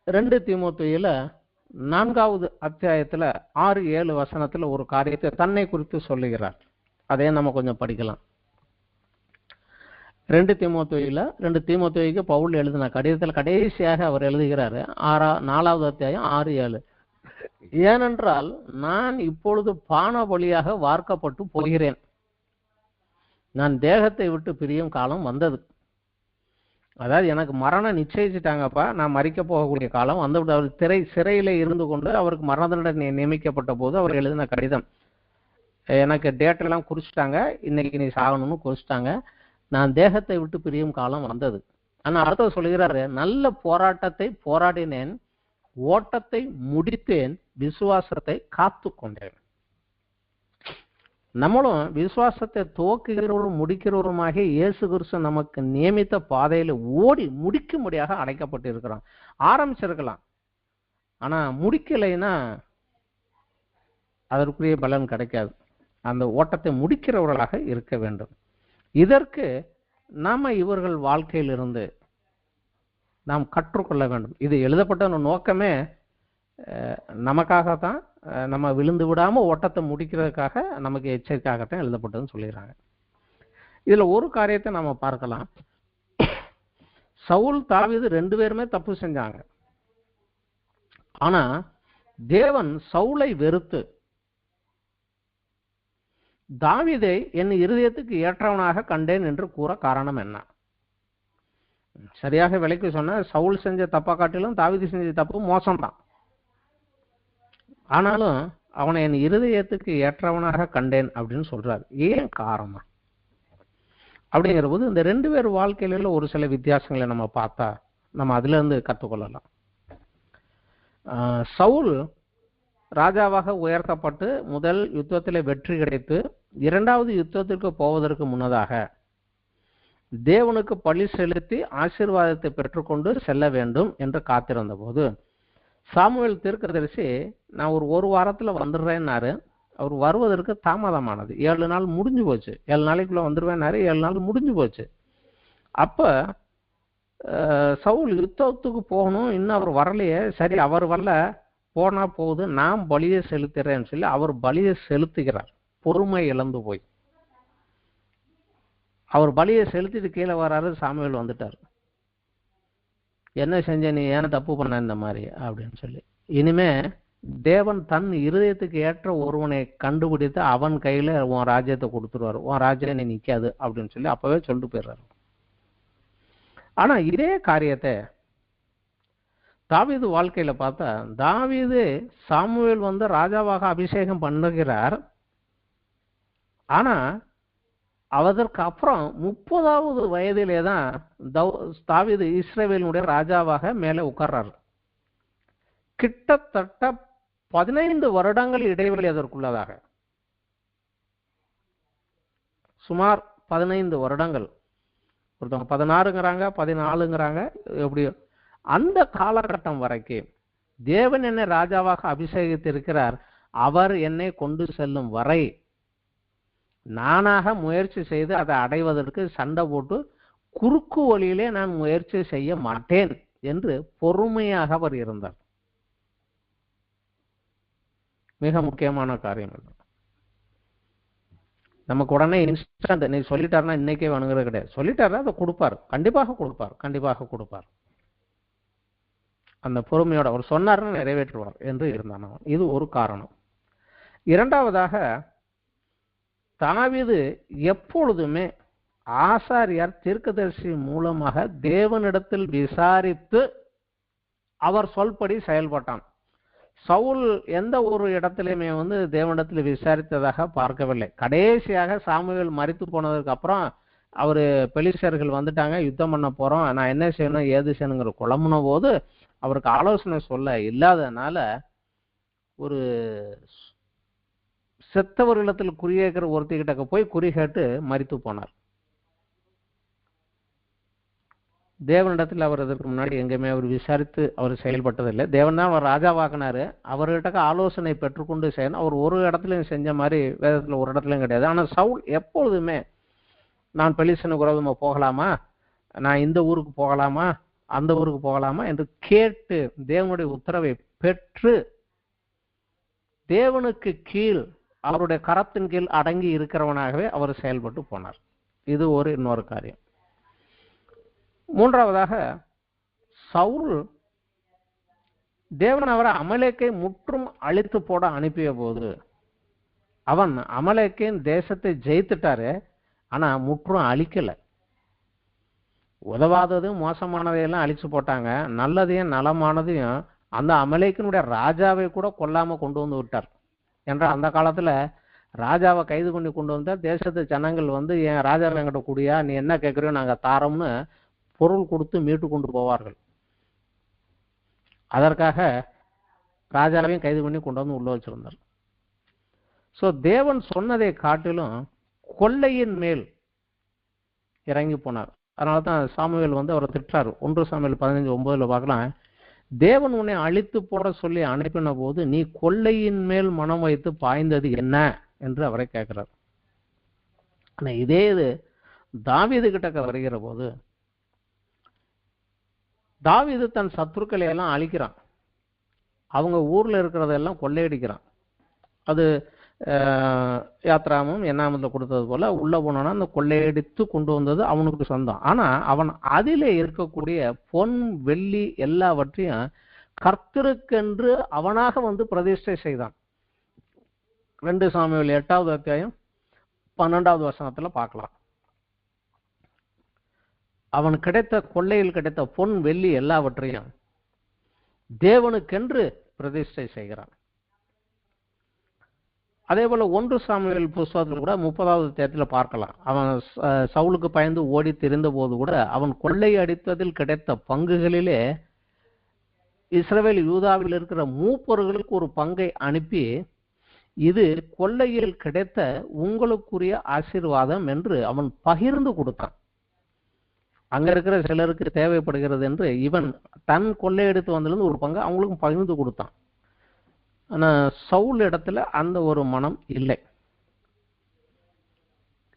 2 தீமோத்தேயுல 4வது அத்தியாயத்துல 6-7 வசனத்துல ஒரு காரியத்தை தன்னை குறித்து சொல்லுகிறார். அதே நம்ம கொஞ்சம் படிக்கலாம். 2 தீமோத்தேயுக்கு பவுல் எழுதின கடிதத்தில் கடைசியாக அவர் எழுதுகிறாரு, 4வது அத்தியாயம் 6-7. ஏனென்றால் நான் இப்பொழுது பான வழியாக வார்க்கப்பட்டு போகிறேன், நான் தேகத்தை விட்டு பிரியும் காலம் வந்தது. அதாவது எனக்கு மரணம் நிச்சயிச்சுட்டாங்கப்பா, நான் மறிக்க போகக்கூடிய காலம் வந்து. அவர் சிறையில இருந்து கொண்டு அவருக்கு மரண தண்டனை நியமிக்கப்பட்ட போது அவர் எழுதின கடிதம், எனக்கு டேட்டெல்லாம் குறிச்சிட்டாங்க, இன்னைக்கு நீ சாகணும்னு குறிச்சிட்டாங்க, நான் தேகத்தை விட்டு பிரியும் காலம் வந்தது. ஆனா அடுத்த சொல்லுகிறாரு, நல்ல போராட்டத்தை போராடினேன், ஓட்டத்தை முடித்தேன், விசுவாசத்தை காத்து கொண்டேன். நம்மளும் விசுவாசத்தை துவக்குகிறவரும் முடிக்கிறவருமாக இயேசு கிறிஸ்து நமக்கு நியமித்த பாதையில ஓடி முடிக்கும்படியாக அடைக்கப்பட்டு இருக்கிறோம். ஆரம்பிச்சிருக்கலாம், ஆனா முடிக்கலைன்னா அதற்குரிய பலன் கிடைக்காது. அந்த ஓட்டத்தை முடிக்கிறவர்களாக இருக்க வேண்டும். இதற்கு நாம இவர்கள் வாழ்க்கையிலிருந்து நாம் கற்றுக்கொள்ள வேண்டும். இது எழுதப்பட்ட நோக்கமே நமக்காகத்தான், நம்ம விழுந்து விடாம ஓட்டத்தை முடிக்கிறதுக்காக, நமக்கு எச்சரிக்கையாகத்தான் எழுதப்பட்டதுன்னு சொல்லிடுறாங்க. இதுல ஒரு காரியத்தை நாம பார்க்கலாம். சவுல் தாவீது 2 பேருமே தப்பு செஞ்சாங்க. ஆனா தேவன் சவுலை வெறுத்து தாவீதை என் இருதயத்துக்கு ஏற்றவனாக கண்டேன் என்று கூற காரணம் என்ன? சரியாக விலைக்கு சொன்ன, சவுல் செஞ்ச தப்பா காட்டிலும் தாவீது செஞ்ச தப்பு மோசம்தான். ஆனாலும் அவனை என் இருதயத்துக்கு ஏற்றவனாக கண்டேன் அப்படின்னு சொல்றாரு. ஏன் காரணம் அப்படிங்கிற போது இந்த 2 பேர் வாழ்க்கையில ஒரு சில வித்தியாசங்களை நம்ம பார்த்தா நம்ம அதுல இருந்து கற்றுக்கொள்ளலாம். சவுல் ராஜாவாக உயர்த்தப்பட்டு முதல் யுத்தத்தில் வெற்றி கிடைத்து 2வது யுத்தத்திற்கு போவதற்கு முன்னதாக தேவனுக்கு பலி செலுத்தி ஆசீர்வாதத்தை பெற்றுக்கொண்டு செல்ல வேண்டும் என்று காத்திருந்த போது சாமுவேல் தீர்க்கதரிசி, நான் ஒரு வாரத்துல வந்துடுறேன்னாரு. அவர் வருவதற்கு தாமதமானது. 7 நாள் முடிஞ்சு போச்சு. 7 நாளைக்குள்ள வந்துடுவேன்னாரு. 7 நாள் முடிஞ்சு போச்சு. அப்ப சவுல் யுத்தத்துக்கு போகணும், இன்னும் அவர் வரலையே, சரி அவர் வரல, போனா போகுது, நான் பலியை செலுத்துறேன்னு சொல்லி அவர் பலியை செலுத்துகிறார். பொறுமை இழந்து போய் அவர் பலியை செலுத்திட்டு கீழே வராரு. சாமுவேல் வந்துட்டார். என்ன செஞ்ச நீ, ஏன் தப்பு பண்ண இந்த மாதிரி அப்படின்னு சொல்லி. இனிமே தேவன் தன் இருதயத்துக்கு ஏற்ற ஒருவனை கண்டுபிடித்து அவன் கையில உன் ராஜ்யத்தை கொடுத்துருவாரு, உன் ராஜ்யம் நீ நிக்காது அப்படின்னு சொல்லி அப்பவே சொல்லிட்டு போயிடுறாரு. ஆனா இதே காரியத்தை தாவீது வாழ்க்கையில பார்த்தா, தாவீது சாமுவேல் ராஜாவாக அபிஷேகம் பண்ணுகிறார். ஆனா அதற்கு அப்புறம் 30வது வயதிலே தான் தாவீது இஸ்ரவேலுடைய ராஜாவாக மேலே உட்கார்றாரு. கிட்டத்தட்ட 15 வருடங்கள் இடைவெளி அதற்குள்ளதாக, சுமார் 15 வருடங்கள். ஒருத்தவங்க 16ங்கிறாங்க, 14ங்கிறாங்க, எப்படி அந்த காலகட்டம் வரைக்கும் தேவன் என்ன ராஜாவாக அபிஷேகித்திருக்கிறார். அவர் என்னை கொண்டு செல்லும் வரை நானாக முயற்சி செய்து அதை அடைவதற்கு சண்டை போட்டு குறுக்கு வழியிலே நான் முயற்சி செய்ய மாட்டேன் என்று பொறுமையாக அவர் இருந்தார். மிக முக்கியமான காரியம். நமக்கு உடனே இன்ஸ்டன்ட் நீ சொல்லிட்டாருன்னா இன்னைக்கே வணங்குறது கிடையாது. சொல்லிட்டாருன்னா அதை கொடுப்பார், கண்டிப்பாக கொடுப்பார், கண்டிப்பாக கொடுப்பார். அந்த பொறுமையோட அவர் சொன்னார்னு நிறைவேற்றுவார் என்று இருந்தான். இது ஒரு காரணம். இரண்டாவதாக, தாவீது எப்பொழுதுமே ஆசாரியார் தீர்க்கதரிசி மூலமாக தேவனிடத்தில் விசாரித்து அவர் சொல்படி செயல்பட்டான். சவுல் எந்த ஒரு இடத்திலுமே தேவனிடத்தில் விசாரித்ததாக பார்க்கவில்லை. கடைசியாக சாமுவேல் மரித்து போனதுக்கு அப்புறம் அவரு பெலிஸ்தர்கள் வந்துட்டாங்க, யுத்தம் பண்ண போறோம், நான் என்ன செய்யணும் ஏது செய்யணுங்கிற குழம்புன போது அவருக்கு ஆலோசனை சொல்ல இல்லாதனால ஒரு செத்தவர்களிடத்தில் குறியேக்கிற ஒருத்திகிட்ட போய் குறி கேட்டு மரித்து போனார். தேவனிடத்தில் அவர் இதற்கு முன்னாடி எங்கேயுமே அவர் விசாரித்து அவர் செயல்பட்டதில்லை. தேவன் தான் அவர் ராஜாவாக்குனாரு. அவர்கிட்ட ஆலோசனை பெற்றுக்கொண்டு செய்யணும். அவர் ஒரு இடத்துலையும் செஞ்ச மாதிரி வேதத்தில் ஒரு இடத்துலையும் கிடையாது. ஆனால் சவுல் எப்பொழுதுமே நான் பெலிஸ்தனுக்கு விரோதமா போகலாமா, நான் இந்த ஊருக்கு போகலாமா, அந்த ஊருக்கு போகலாமா என்று கேட்டு தேவனுடைய உத்தரவை பெற்று தேவனுக்கு கீழ் அவருடைய கரத்தின் கீழ் அடங்கி இருக்கிறவனாகவே அவர் செயல்பட்டு போனார். இது இன்னொரு காரியம். மூன்றாவதாக, சவுல் தேவன் அவரை அமலேக்கை முற்றும் அழித்து போட அனுப்பிய போது அவன் அமலேக்கின் தேசத்தை ஜெயித்துட்டாரு, ஆனா முற்றும் அழிக்கல. உதவாததும் மோசமானதையெல்லாம் அழிச்சு போட்டாங்க, நல்லதையும் நலமானதையும் அந்த அமலேக்கினுடைய ராஜாவை கூட கொல்லாம கொண்டு வந்து விட்டார். என்றால் அந்த காலத்துல ராஜாவை கைது பண்ணி கொண்டு வந்தா தேசத்து ஜனங்கள் என் ராஜாவை என்கிட்ட கூடியா, நீ என்ன கேட்குறியோ நாங்க தாரோம்னு பொருள் கொடுத்து மீட்டு கொண்டு போவார்கள். அதற்காக ராஜாவையும் கைது பண்ணி கொண்டு வந்து உள்ள வச்சிருந்தார். ஸோ தேவன் சொன்னதை காட்டிலும் கொள்ளையின் மேல் இறங்கி போனார். அதனால தான் சாமுவேல் அவரை திட்டாரு. 1 சாமுவேல் 15:9 பார்க்கலாம். தேவன் உன்னை அழித்து போட சொல்லி அனுப்பின போது நீ கொள்ளையின் மேல் மனம் வைத்து பாய்ந்தது என்ன என்று அவரை கேட்கிறார். ஆனா இதே இது தாவீது கிட்ட வருகிற போது தாவீது தன் சத்துருக்களை எல்லாம் அழிக்கிறான். அவங்க ஊர்ல இருக்கிறதெல்லாம் கொள்ளையடிக்கிறான். அது யாத்ராமும் எண்ணாமத்தில் கொடுத்தது போல உள்ள போனோன்னா அந்த கொள்ளையடித்து கொண்டு வந்தது அவனுக்கு சொந்தம். ஆனா அவன் அதிலே இருக்கக்கூடிய பொன் வெள்ளி எல்லாவற்றையும் கர்த்தருக்கென்று அவனாக பிரதிஷ்டை செய்தான். 2 சாமுவேல் 8வது அத்தியாயம் 12வது வசனத்துல பார்க்கலாம். அவன் கிடைத்த கொள்ளையில் கிடைத்த பொன் வெள்ளி எல்லாவற்றையும் தேவனுக்கென்று பிரதிஷ்டை செய்கிறான். அதே போல 1 சாமுவேல் புஸ்தகத்தில் கூட 30வது அத்தியாயத்தில் பார்க்கலாம். அவன் சவுலுக்கு பயந்து ஓடி திரிந்த போது கூட அவன் கொள்ளை அடித்ததில் கிடைத்த பங்குகளிலே இஸ்ரவேல் யூதாவில் இருக்கிற மூப்பர்களுக்கு ஒரு பங்கை அனுப்பி இது கொள்ளையில் கிடைத்த உங்களுக்குரிய ஆசீர்வாதம் என்று அவன் பகிர்ந்து கொடுத்தான். அங்க இருக்கிற சிலருக்கு தேவைப்படுகிறது என்று இவன் தன் கொள்ளையடித்து வந்திலிருந்து ஒரு பங்கு அவங்களுக்கும் பகிர்ந்து கொடுத்தான். ஆனா சவுல் இடத்துல அந்த ஒரு மனம் இல்லை.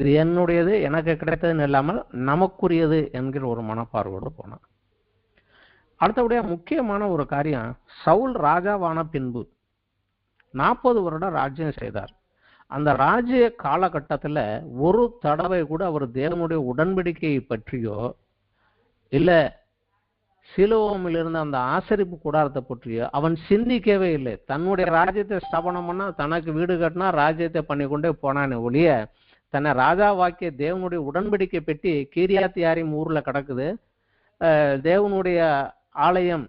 இது என்னுடையது, எனக்கு கிடைத்ததுன்னு இல்லாமல் நமக்குரியது என்கிற ஒரு மனப்பார்வோடு போனான். அடுத்தபடியா முக்கியமான ஒரு காரியம், சவுல் ராஜாவான பின்பு 40 வருடம் ராஜ்யம் செய்தார். அந்த ராஜ்ய காலகட்டத்துல ஒரு தடவை கூட அவர் தேவனுடைய உடன்படிக்கையை பற்றியோ இல்ல சிலோமில் இருந்த அந்த ஆசரிப்பு கூடாரத்தை பற்றியோ அவன் சிந்திக்கவே இல்லை. தன்னுடைய ராஜ்யத்தை ஸ்தாபனம் பண்ணா, தனக்கு வீடு கட்டினா ராஜ்யத்தை பண்ணி கொண்டே போனானே ஒழிய தன்னை ராஜாவாக்கிய தேவனுடைய உடன்படிக்கை பெட்டி கீரியாத் யாரிம் ஊர்ல கிடக்குது, தேவனுடைய ஆலயம்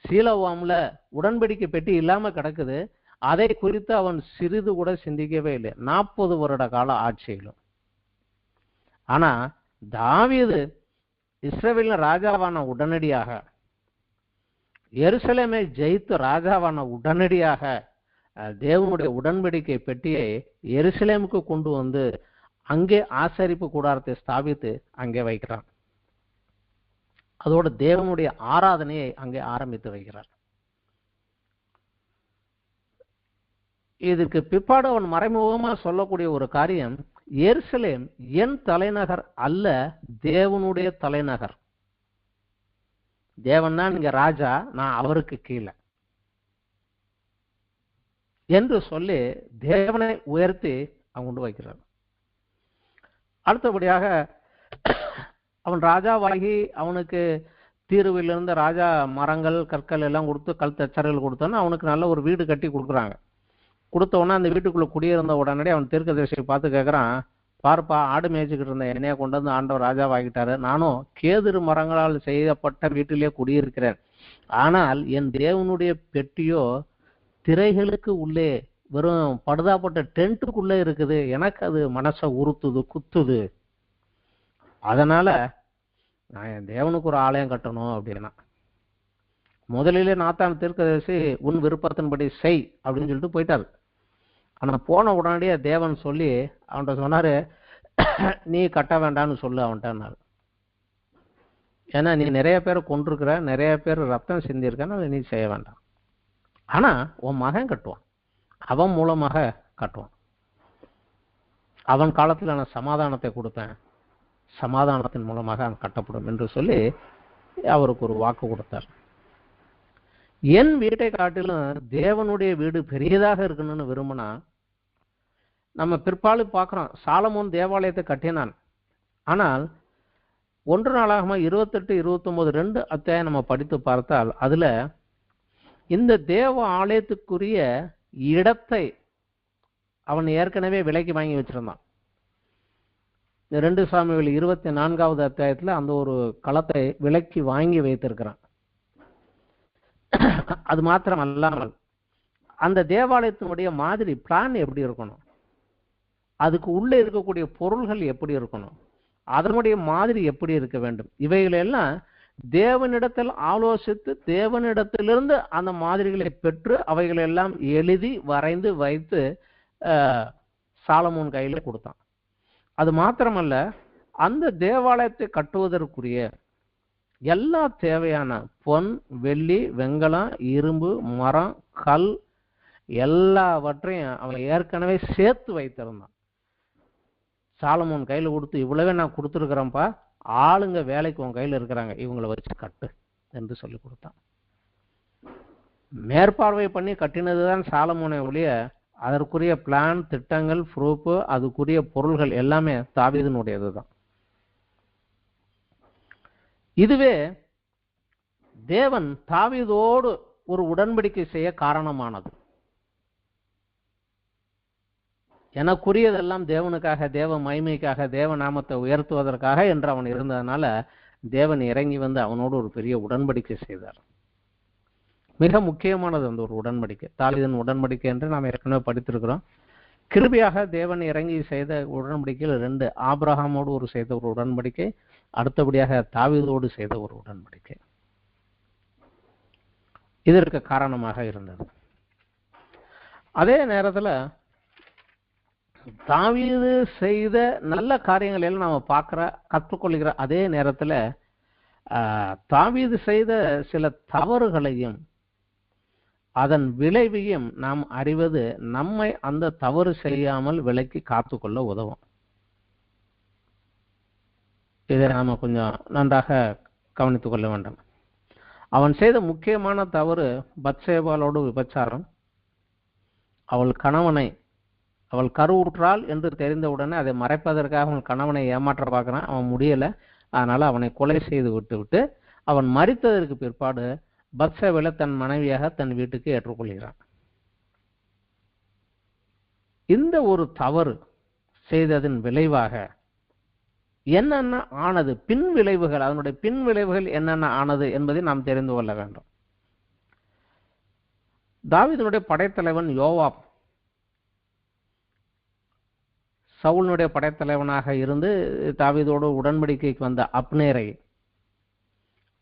சீலோவாம்ல உடன்படிக்கை பெட்டி இல்லாம கிடக்குது, அதை குறித்து அவன் சிறிது கூட சிந்திக்கவே இல்லை 40 வருட கால ஆட்சியிலும். ஆனா தாவீது இஸ்ரவேலின் ராஜாவான உடனடியாக, எருசலேமை ஜெயித்து ராஜாவான உடனடியாக தேவனுடைய உடன்படிக்கை பெட்டியை எருசலேமுக்கு கொண்டு வந்து அங்கே ஆசரிப்பு கூடாரத்தை ஸ்தாபித்து அங்கே வைக்கிறான். அதோடு தேவனுடைய ஆராதனையை அங்கே ஆரம்பித்து வைக்கிறார். இதுக்கு பிற்பாடு அவன் மறைமுகமா சொல்லக்கூடிய ஒரு காரியம், எருசலேம் என் தலைநகர் அல்ல, தேவனுடைய தலைநகர். தேவன் தான் இங்க ராஜா, நான் அவருக்கு கீழே என்று சொல்லி தேவனை உயர்த்தி அவன் கொண்டு வைக்கிறான். அடுத்தபடியாக அவன் ராஜாவாகி அவனுக்கு தீர்விலிருந்து ராஜா மரங்கள் கற்கள் எல்லாம் கொடுத்து கல் தச்சர்கள் கொடுத்தோன்னா அவனுக்கு நல்ல ஒரு வீடு கட்டி கொடுக்குறாங்க. கொடுத்த உடனே அந்த வீட்டுக்குள்ள குடியிருந்த உடனே அவன் தீர்க்கதரிசியை பார்த்து கேட்குறான், பார்ப்பா, ஆடு மேய்ச்சிக்கிட்டு இருந்த என்னைய கொண்டு வந்து ஆண்டவர் ராஜாவாகிட்டாரு, நானும் கேதுரு மரங்களால் செய்யப்பட்ட வீட்டிலே குடியிருக்கிறேன், ஆனால் என் தேவனுடைய பெட்டியோ திரைகளுக்கு உள்ளே வெறும் படுதாப்பட்ட டென்ட்டுக்குள்ளே இருக்குது, எனக்கு அது மனசை உறுத்துது, குத்துது, அதனால நான் என் தேவனுக்கு ஒரு ஆலயம் கட்டணும் அப்படின்னா. முதலிலே நாத்தான் தீர்க்கதரிசி உன் விருப்பத்தின்படி செய் அப்படின்னு சொல்லிட்டு போயிட்டாரு. ஆனா போன உடனடியே தேவன் சொல்லி அவன்கிட்ட சொன்னாரு, நீ கட்ட வேண்டாம்னு சொல்லு அவன்கிட்ட. ஏன்னா நீ நிறைய பேர் கொண்டிருக்கிற, நிறைய பேர் ரத்தம் சிந்திருக்கான்னு அதை நீ செய்ய வேண்டாம். ஆனா உன் மகன் கட்டுவான், அவன் மூலமாக கட்டுவான், அவன் காலத்தில் நான் சமாதானத்தை கொடுப்பேன், சமாதானத்தின் மூலமாக அவன் கட்டப்படும் என்று சொல்லி அவருக்கு ஒரு வாக்கு கொடுத்தார். என் வீட்டை காட்டிலும் தேவனுடைய வீடு பெரியதாக இருக்கணும்னு விரும்பினா, நம்ம பிற்பாடு பார்க்கிறோம், சாலமோன் தேவாலயத்தை கட்டினான். ஆனால் 1 நாளாகம 28, 29, 2 அத்தியாயம் நம்ம படித்து பார்த்தால் அதுல இந்த தேவ ஆலயத்துக்குரிய இடத்தை அவன் ஏற்கனவே விலைக்கு வாங்கி வச்சிருந்தான். 2 சாமுவேல் 24வது அத்தியாயத்துல அந்த ஒரு களத்தை விலைக்கு வாங்கி வைத்திருக்கிறான். அது மாத்திரம் அல்லாமல் அந்த தேவாலயத்தினுடைய மாதிரி பிளான் எப்படி இருக்கணும், அதுக்கு உள்ளே இருக்கக்கூடிய பொருள்கள் எப்படி இருக்கணும், அதனுடைய மாதிரி எப்படி இருக்க வேண்டும், இவைகளெல்லாம் தேவனிடத்தில் ஆலோசித்து தேவனிடத்திலிருந்து அந்த மாதிரிகளை பெற்று அவைகளெல்லாம் எழுதி வரைந்து வைத்து சாலமோன் கையில கொடுத்தான். அது மாத்திரமல்ல, அந்த தேவாலயத்தை கட்டுவதற்குரிய எல்லா தேவையான பொன், வெள்ளி, வெங்கலம், இரும்பு, மரம், கல் எல்லாவற்றையும் அவன் ஏற்கனவே சேர்த்து வைத்திருந்தான். சாலமோன் கையில கொடுத்து, இவ்வளவே நான் கொடுத்துருக்கிறேன்ப்பா, ஆளுங்க வேலைக்கு உன் கையில இருக்கிறாங்க, இவங்களை வச்சு கட்டு என்று சொல்லி கொடுத்தான். மேற்பார்வை பண்ணி கட்டினதுதான் சாலமோனை ஒழிய அதற்குரிய பிளான், திட்டங்கள், ப்ரூஃப், அதுக்குரிய பொருள்கள் எல்லாமே தாவீதினுடையது தான். இதுவே தேவன் தாவீதோடு ஒரு உடன்படிக்கை செய்ய காரணமானது. எனக்குரியதெல்லாம் தேவனுக்காக, தேவ மகிமைக்காக, தேவ நாமத்தை உயர்த்துவதற்காக என்று அவன் இருந்ததனால தேவன் இறங்கி வந்து அவனோடு ஒரு பெரிய உடன்படிக்கை செய்தார். மிக முக்கியமானது அந்த ஒரு உடன்படிக்கை, தாவீதின் உடன்படிக்கை என்று நாம் ஏற்கனவே படித்திருக்கிறோம். கிருபையாக தேவன் இறங்கி செய்த உடன்படிக்கையில் 2, ஆபிரகாமோடு ஒரு செய்த ஒரு உடன்படிக்கை, அடுத்தபடியாக தாவீதோடு செய்த ஒரு உடன்படிக்கை. இதற்கு காரணமாக இருந்தது. அதே நேரத்துல தாவீது செய்த நல்ல காரியங்கள் எல்லாம் நாம கற்றுக்கொள்கிற அதே நேரத்துல தாவீது செய்த சில தவறுகளையும் அதன் விளைவையும் நாம் அறிவது நம்மை அந்த தவறு செய்யாமல் விலக்கி காத்துக்கொள்ள உதவும். இதை நாம கொஞ்சம் நன்றாக கவனித்துக் கொள்ள வேண்டும். அவன் செய்த முக்கியமான தவறு பத்சேபாலோடு விபச்சாரம். அவள் கருவுற்றாள் என்று தெரிந்தவுடனே அதை மறைப்பதற்காக அவன் கணவனை ஏமாற்ற பார்க்கிறான். அவன் முடியல, அதனால அவனை கொலை செய்து விட்டு அவன் மரித்ததற்கு பிற்பாடு பத்சேபாலை தன் மனைவியாக தன் வீட்டுக்கு ஏற்றுக்கொள்கிறான். இந்த ஒரு தவறு செய்ததன் விளைவாக என்னென்ன ஆனது, பின் விளைவுகள், அதனுடைய பின் விளைவுகள் என்னென்ன ஆனது என்பதை நாம் தெரிந்து கொள்ள வேண்டும். தாவீதுனுடைய படைத்தலைவன் யோவாப் சவுலுடைய படைத்தலைவனாக இருந்து தாவீதோடு உடன்படிக்கைக்கு வந்த அப்னேரை,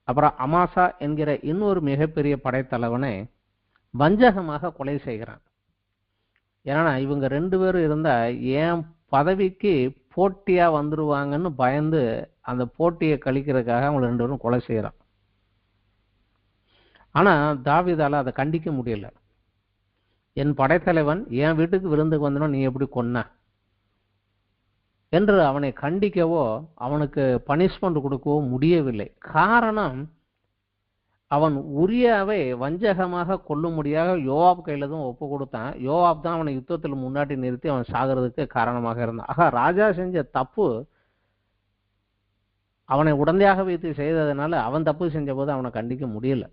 அப்புறம் அமாசா என்கிற இன்னொரு மிகப்பெரிய படைத்தலைவனை வஞ்சகமாக கொலை செய்கிறான். ஏன்னா இவங்க 2 பேரும் இருந்தா ஏன் பதவிக்கு போட்டியா வந்துருவாங்கன்னு பயந்து அந்த போட்டியை கழிக்கிறதுக்காக அவங்க 2 பேரும் கொலை செய்யறான். ஆனா தாவீதால அதை கண்டிக்க முடியல. என் படைத்தலைவன் என் வீட்டுக்கு விருந்துக்கு வந்தனும் நீ எப்படி கொன்ன என்று அவனை கண்டிக்கவோ அவனுக்கு பனிஷ்மெண்ட் கொடுக்கவோ முடியவில்லை. காரணம், அவன் உரியாவை வஞ்சகமாக கொல்லும்படியாக யோவாப் கையில தான் ஒப்பு கொடுத்தான். யோவாப் தான் அவனை யுத்தத்தில் முன்னாடி நிறுத்தி அவன் சாகிறதுக்கு காரணமாக இருந்தான். ஆக ராஜா செஞ்ச தப்பு அவனை உடந்தையாக வைத்து செய்ததுனால அவன் தப்பு செஞ்ச போது அவனை கண்டிக்க முடியல.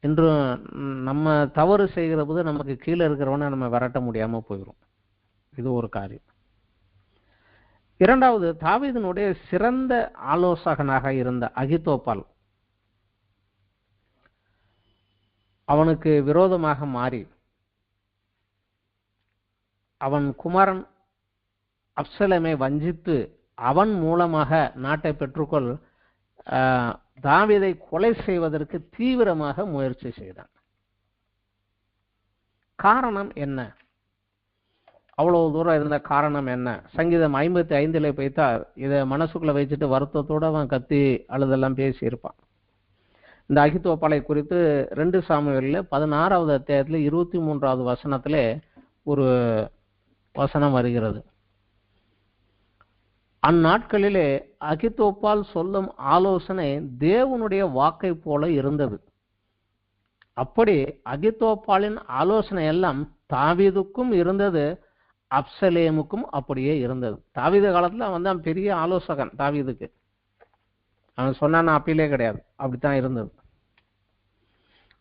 இன்று நம்ம தவறு செய்கிற போது நமக்கு கீழே இருக்கிறவனை நம்ம விரட்ட முடியாம போயிடும். இது ஒரு காரியம். இரண்டாவது, தாவீதினுடைய சிறந்த ஆலோசகனாக இருந்த அகித்தோப்பால் அவனுக்கு விரோதமாக மாறி அவன் குமாரன் அப்சலோமை வஞ்சித்து அவன் மூலமாக நாட்டை பெற்றுக்கொள் தாவீதை கொலை செய்வதற்கு தீவிரமாக முயற்சி செய்தான். காரணம் என்ன? அவ்வளவு தூரம் இருந்த காரணம் என்ன? சங்கீதம் 55 போய்த்தா இதை மனசுக்குள்ள வச்சுட்டு வருத்தத்தோட அவன் கத்தி அழுதெல்லாம் பேசி இருப்பான். இந்த அகித்தோப்பாலை குறித்து 2 சாமுவேலில் 16வது அத்தியாயத்தில் 23வது வசனத்திலே ஒரு வசனம் வருகிறது. அந்நாட்களிலே அகித்தோப்பால் சொல்லும் ஆலோசனை தேவனுடைய வாக்கை போல இருந்தது. அப்படி அகித்தோப்பாலின் ஆலோசனை எல்லாம் தாவீதுக்கும் இருந்தது, அப்சலேமுக்கும் அப்படியே இருந்தது. தாவீது காலத்துல அவன் தான் பெரிய ஆலோசகன். தாவீதுக்கு அவன் சொன்னான் அப்பீலே கிடையாது, அப்படித்தான் இருந்தது.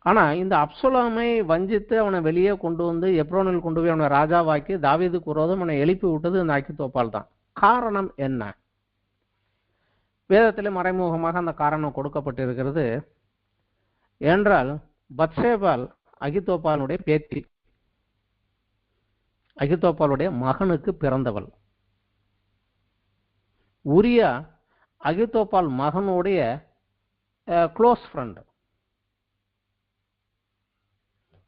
ஆனா இந்த அப்சலோமை வஞ்சித்து அவனை வெளியே கொண்டு வந்து எப்ரோனில் கொண்டு போய் அவனை ராஜாவாக்கி தாவீதுக்கு விரோதம் அவனை எழுப்பி விட்டது இந்த அகித்தோப்பால் தான். காரணம் என்ன? வேதத்திலே மறைமுகமாக அந்த காரணம் கொடுக்கப்பட்டிருக்கிறது. என்றால் பத்சேபால் அகித்தோப்பாலுடைய பேத்தி, அகித்தோப்பாலுடைய மகனுக்கு பிறந்தவள். உரியா அகித்தோப்பால் மகனுடைய க்ளோஸ் ஃப்ரெண்ட்.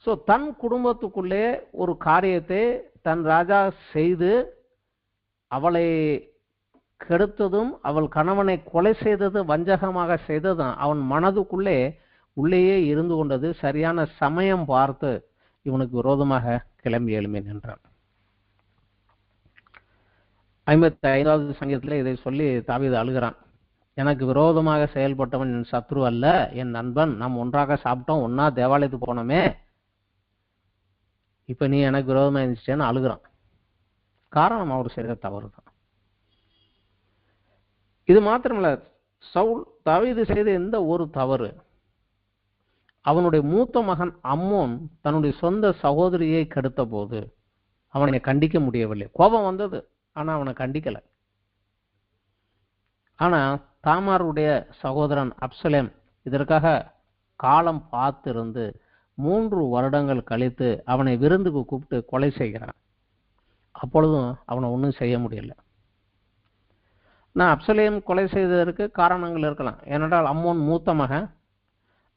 ஸோ தன் குடும்பத்துக்குள்ளே ஒரு காரியத்தை தன் ராஜா செய்து அவளை கெடுத்ததும் அவள் கணவனை கொலை செய்தது வஞ்சகமாக செய்ததும் அவன் மனதுக்குள்ளே உள்ளேயே இருந்து கொண்டது. சரியான சமயம் பார்த்து இவனுக்கு விரோதமாக கிளம்பி எழும்பி நின்றான். 55வது சங்கீதத்தில் இதை சொல்லி தாவீது அழுகிறான். எனக்கு விரோதமாக செயல்பட்டவன் என் சத்ரு அல்ல, என் நண்பன். நாம் ஒன்றாக சாப்பிட்டோம், ஒன்னா தேவாலயத்துக்கு போனோமே, இப்ப நீ எனக்கு விரோதமா இருந்துச்சேன்னு அழுகிறான். காரணம் அவர் செய்த தவறு தான். இது மாத்திரமல்ல, சவுல் தாவீது செய்த எந்த ஒரு தவறு, அவனுடைய மூத்த மகன் அம்மோன் தன்னுடைய சொந்த சகோதரியை கெடுத்த போது அவனை கண்டிக்க முடியவில்லை. கோபம் வந்தது, ஆனா அவனை கண்டிக்கல. ஆனா தாமாருடைய சகோதரன் அப்சலேம் இதற்காக காலம் பார்த்திருந்து 3 வருடங்கள் கழித்து அவனை விருந்துக்கு கூப்பிட்டு கொலை செய்கிறான். அப்பொழுதும் அவனை ஒன்றும் செய்ய முடியல. நான் அப்சலேம் கொலை செய்ததற்கு காரணங்கள் இருக்கலாம். ஏனென்றால் அம்மோன் மூத்த மகன்,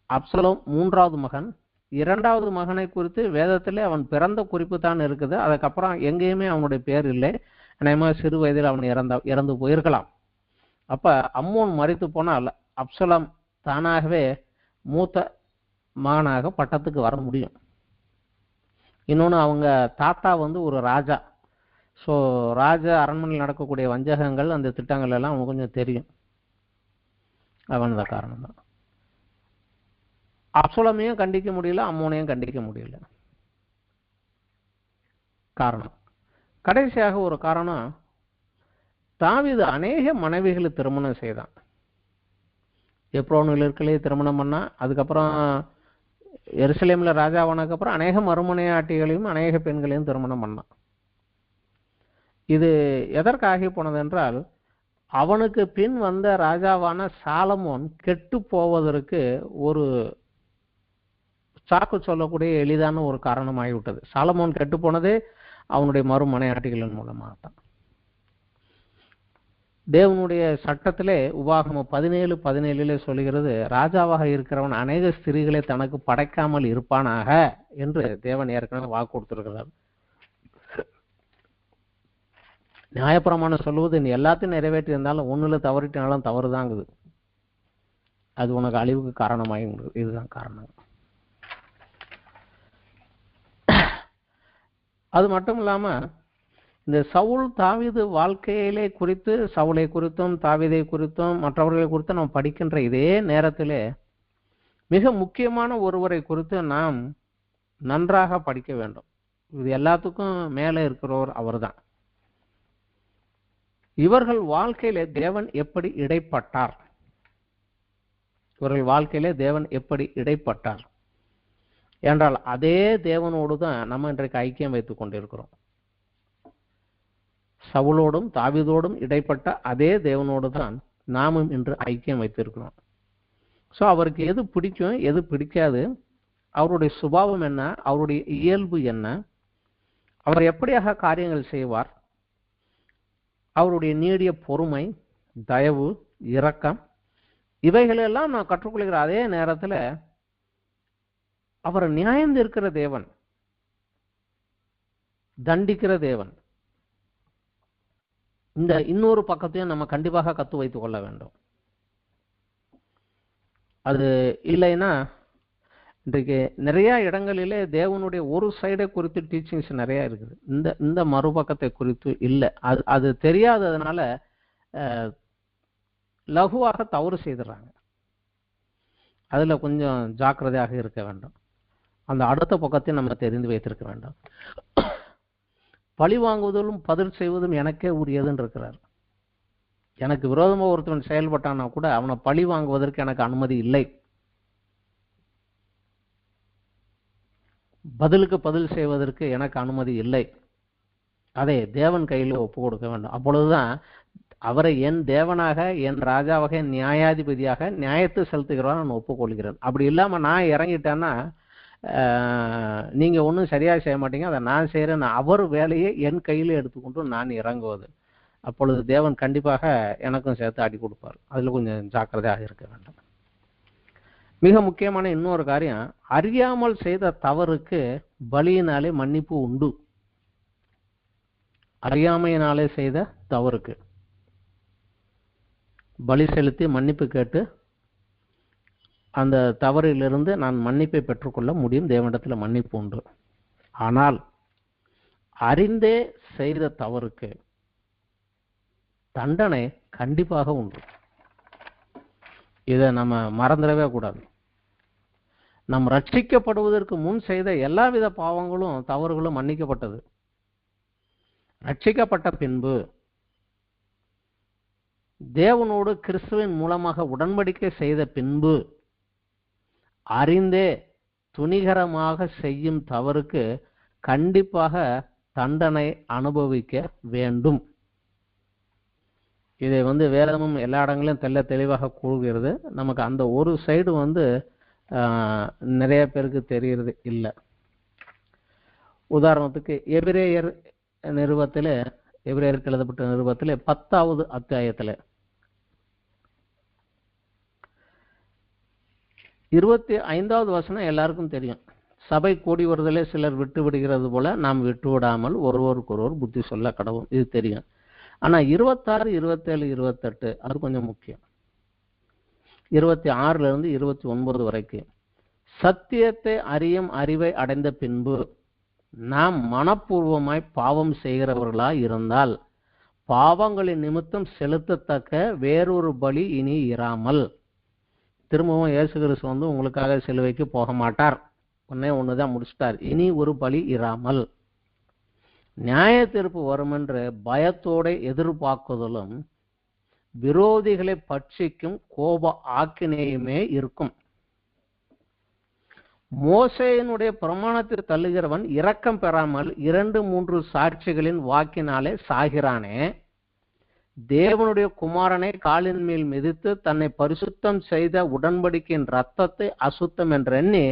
அப்சலோம் 3வது மகன். 2வது மகனை குறித்து வேதத்திலே அவன் பிறந்த குறிப்பு தான் இருக்குது. அதுக்கப்புறம் எங்கேயுமே அவனுடைய பேர் இல்லை. அநேகமாக சிறு வயதில் அவன் இறந்து போயிருக்கலாம். அப்ப அம்மோன் மரித்து போனால் அப்சலம் தானாகவே மூத்த மகனாக பட்டத்துக்கு வர முடியும். இன்னொன்று, அவங்க தாத்தா ஒரு ராஜா. ஸோ ராஜா அரண்மனையில் நடக்கக்கூடிய வஞ்சகங்கள், அந்த திட்டங்கள் எல்லாம் அவனுக்கு கொஞ்சம் தெரியும். அவன் தான் காரணம் தான். அப்சலோமையும் கண்டிக்க முடியல, அம்மோனையும் கண்டிக்க முடியல. காரணம். கடைசியாக ஒரு காரணம், தாவீது அநேக மனைவிகளை திருமணம் செய்தான். எப்ரோனில் இருக்கலே திருமணம் பண்ணா. அதுக்கப்புறம் எருசலேம்ல ராஜாவானதுக்கு அப்புறம் அநேக மறுமனையாட்டிகளையும் அநேக பெண்களையும் திருமணம் பண்ணான். இது எதற்காக போனது என்றால், அவனுக்கு பின் வந்த ராஜாவான சாலமோன் கெட்டு போவதற்கு ஒரு சாக்கு சொல்லக்கூடிய எளிதான ஒரு காரணமாகிவிட்டது. சாலமோன் கெட்டு போனதே அவனுடைய மறுமனையாட்டிகளின் மூலமாக தான். தேவனுடைய சட்டத்திலே உபாகமம் 17:17 சொல்லுகிறது, ராஜாவாக இருக்கிறவன் அநேக ஸ்திரீகளை தனக்கு படைக்காமல் இருப்பானாக என்று தேவன் ஏற்கனவே வாக்கு கொடுத்திருக்கிறார். நியாயப்பிரமாணம் சொல்லுவது, நீ எல்லாத்தையும் நிறைவேற்றி இருந்தாலும் ஒண்ணுல தவறிட்டாலும் தவறுதாங்குது, அது உனக்கு அழிவுக்கு காரணமாகி. இதுதான் காரணம். அது மட்டும் இல்லாம இந்த சவுல் தாவீது வாழ்க்கையிலே குறித்து, சவுலை குறித்தும் தாவீதை குறித்தும் மற்றவர்களை குறித்தும் நாம் படிக்கின்ற இதே நேரத்திலே மிக முக்கியமான ஒருவரை குறித்து நாம் நன்றாக படிக்க வேண்டும். இது எல்லாத்துக்கும் மேலே இருக்கிறவர் அவர்தான். இவர்கள் வாழ்க்கையிலே தேவன் எப்படி இடைப்பட்டார்? இவர்கள் வாழ்க்கையிலே தேவன் எப்படி இடைப்பட்டார் என்றால் அதே தேவனோடு தான் நம்ம இன்றைக்கு ஐக்கியம் வைத்துக் கொண்டிருக்கிறோம். சவுலோடும் தாவீதோடும் இடைப்பட்ட அதே தேவனோடு தான் நாமும் இன்று ஐக்கியம் வைத்திருக்கிறோம். ஸோ அவருக்கு எது பிடிக்கும், எது பிடிக்காது, அவருடைய சுபாவம் என்ன, அவருடைய இயல்பு என்ன, அவர் எப்படியாக காரியங்கள் செய்வார், அவருடைய நீடிய பொறுமை, தயவு, இரக்கம், இவைகளெல்லாம் நான் கற்றுக்கொள்கிற அதே நேரத்தில் அவர் நியாயம் இருக்கிற தேவன், தண்டிக்கிற தேவன். இந்த இன்னொரு பக்கத்தையும் நம்ம கண்டிப்பாக கத்து வைத்துக் கொள்ள வேண்டும். அது இல்லைன்னா இன்றைக்கு நிறைய இடங்களிலே தேவனுடைய ஒரு சைடை குறித்து டீச்சிங்ஸ் நிறைய இருக்குது, இந்த மறுபக்கத்தை குறித்து இல்லை. அது தெரியாததுனால லகுவாக தவறு செய்துறாங்க. அதுல கொஞ்சம் ஜாக்கிரதையாக இருக்க வேண்டும். அந்த அடுத்த பக்கத்தை நம்ம தெரிந்து வைத்திருக்க வேண்டும். பழி வாங்குவதும் பதில் செய்வதும் எனக்கே உரியதுன்னு இருக்கிறார். எனக்கு விரோதமாக ஒருத்தன் செயல்பட்டானா கூட அவனை பழி வாங்குவதற்கு எனக்கு அனுமதி இல்லை. பதிலுக்கு பதில் செய்வதற்கு எனக்கு அனுமதி இல்லை. அதை தேவன் கையில் ஒப்பு கொடுக்க வேண்டும். அப்பொழுதுதான் அவரை என் தேவனாக, என் ராஜாவாக, என் நியாயாதிபதியாக நியாயத்தை செலுத்துகிறவன் நான் ஒப்புக்கொள்கிறேன். அப்படி இல்லாம நான் இறங்கிட்டேன்னா நீங்க ஒன்றும் சரியாக செய்ய மாட்டீங்க, அதை நான் செய்கிறேன், அவர் வேலையை என் கையில் எடுத்துக்கொண்டு நான் இறங்குவது. அப்பொழுது தேவன் கண்டிப்பாக எனக்கும் சேர்த்து அடி கொடுப்பார். அதில் கொஞ்சம் ஜாக்கிரதையாக இருக்க வேண்டும். மிக முக்கியமான இன்னொரு காரியம், அறியாமல் செய்த தவறுக்கு பலியினாலே மன்னிப்பு உண்டு. அறியாமையினாலே செய்த தவறுக்கு பலி செலுத்தி மன்னிப்பு கேட்டு அந்த தவறிலிருந்து நான் மன்னிப்பை பெற்றுக்கொள்ள முடியும். தேவனிடத்தில் மன்னிப்பு உண்டு. ஆனால் அறிந்தே செய்த தவறுக்கு தண்டனை கண்டிப்பாக உண்டு. இதை நம்ம மறந்துடவே கூடாது. நாம் ரட்சிக்கப்படுவதற்கு முன் செய்த எல்லாவித பாவங்களும் தவறுகளும் மன்னிக்கப்பட்டது. ரட்சிக்கப்பட்ட பின்பு தேவனோடு கிறிஸ்துவின் மூலமாக உடன்படிக்கை செய்த பின்பு அறிந்தே துணிகரமாக செய்யும் தவறுக்கு கண்டிப்பாக தண்டனை அனுபவிக்க வேண்டும். இதை வேதமும் எல்லா இடங்களிலும் தெளிவாக கூறுகிறது. நமக்கு அந்த ஒரு சைடு நிறைய பேருக்கு தெரிகிறது இல்லை. உதாரணத்துக்கு எபிரேயர் நிருபத்தில், எபிரேயருக்கு எழுதப்பட்ட நிருபத்தில் 10வது அத்தியாயத்தில் 25வது வசனம் எல்லாருக்கும் தெரியும். சபை கூடி வருதலே சிலர் விட்டு விடுகிறது போல நாம் விட்டு விடாமல் ஒருவருக்கொருவர் புத்தி சொல்ல கடவும். இது தெரியும். ஆனா 26, 27, 28 அது கொஞ்சம் முக்கியம். 26 29 வரைக்கும் சத்தியத்தை அறியும் அறிவை அடைந்த பின்பு நாம் மனப்பூர்வமாய் பாவம் செய்கிறவர்களாய் இருந்தால் பாவங்களின் நிமித்தம் செலுத்தத்தக்க வேறொரு பலி இனி இராமல். திரும்பவும் இயேசு கிறிஸ்து உங்களுக்காக சிலுவைக்கு போக மாட்டார். ஒண்ணுதான் முடிச்சிட்டார். இனி ஒரு பலி இராமல் நியாய தீர்ப்பு வரும் என்று பயத்தோட எதிர்பார்க்குதலும் விரோதிகளை பட்சிக்கும் கோப ஆக்கினையுமே இருக்கும். மோசேயினுடைய பிரமாணத்தை தள்ளுகிறவன் இரக்கம் பெறாமல் 2-3 சாட்சிகளின் வாக்கினாலே சாகிறானே, தேவனுடைய குமாரனை காலின் மேல் மிதித்து தன்னை பரிசுத்தம் செய்த உடன்படிக்கையின் இரத்தத்தை அசுத்தம் என்றெண்ணி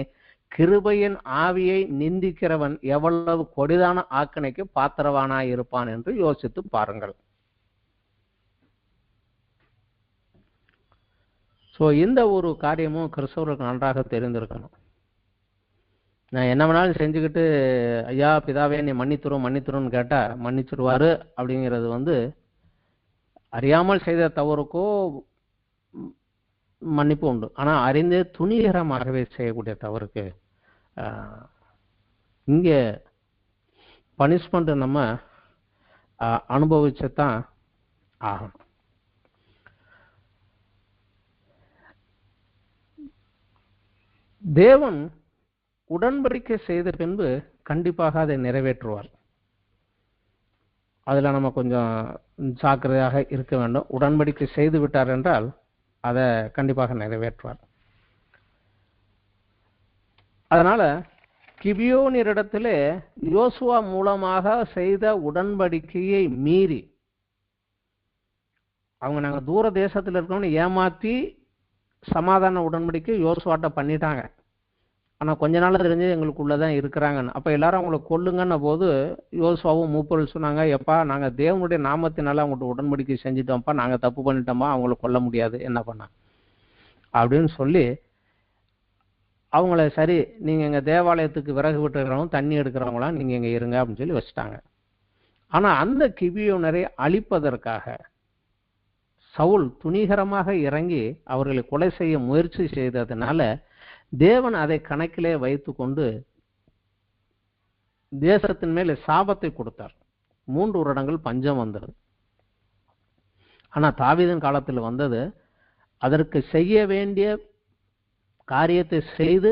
கிருபையின் ஆவியை நிந்திக்கிறவன் எவ்வளவு கொடிதான ஆக்கினைக்கு பாத்திரவானாய் இருப்பான் என்று யோசித்து பாருங்கள். இந்த ஒரு காரியமும் கிறிஸ்தவர்களுக்கு நன்றாக தெரிந்திருக்கணும். நான் என்ன வேணாலும் செஞ்சுக்கிட்டு ஐயா பிதாவே நீ மன்னித்துருன்னு கேட்டா மன்னிச்சிருவாரு. அப்படிங்கிறது அறியாமல் செய்த தவறுக்கோ மன்னிப்பு உண்டு. ஆனா அறிந்தே துணிகரமாகவே செய்யக்கூடிய தவறுக்கு இங்கே பனிஷ்மெண்ட் நம்ம அனுபவிச்சுதான் ஆகணும். தேவன் உடன்படிக்கை செய்த பின்பு கண்டிப்பாக அதை நிறைவேற்றுவார். அதுல நம்ம கொஞ்சம் ஜாக்கிரதையாக இருக்க வேண்டும். உடன்படிக்கை செய்து விட்டார் என்றால் அதை கண்டிப்பாக நிறைவேற்றுவார். அதனால கிபியோனிடத்திலே யோசுவா மூலமாக செய்த உடன்படிக்கையை மீறி அவங்க நாங்க தூர தேசத்துல இருக்கோம்னு ஏமாத்தி சமாதான உடன்படிக்கை யோசுவாட்ட பண்ணிட்டாங்க. ஆனா கொஞ்ச நாள் தெரிஞ்சு எங்களுக்குள்ளதான் இருக்கிறாங்கன்னு. அப்ப எல்லாரும் அவங்களை கொல்லுங்கன்ன போது யோசுவாவும் மூப்பர்கள் சொன்னாங்க, எப்பா நாங்க தேவனுடைய நாமத்தினால அவங்கள்ட்ட உடன்படிக்கை செஞ்சிட்டோம்ப்பா, நாங்க தப்பு பண்ணிட்டோமா, அவங்கள கொல்ல முடியாது, என்ன பண்ண அப்படின்னு சொல்லி அவங்கள சரி நீங்க எங்க தேவாலயத்துக்கு விறகு விட்டுக்கிறவங்க தண்ணி எடுக்கிறவங்களாம் நீங்க இங்க இருங்க அப்படின்னு சொல்லி வச்சுட்டாங்க. ஆனா அந்த கிபியோனரை அழிப்பதற்காக சவுல் துணிகரமாக இறங்கி அவர்களை கொலை செய்ய முயற்சி செய்ததுனால தேவன் அதை கணக்கிலே வைத்து கொண்டு தேசத்தின் மேலே சாபத்தை கொடுத்தார். 3 வருடங்கள் பஞ்சம் வந்தது. ஆனா தாவீதின் காலத்தில் வந்தது, அதற்கு செய்ய வேண்டிய காரியத்தை செய்து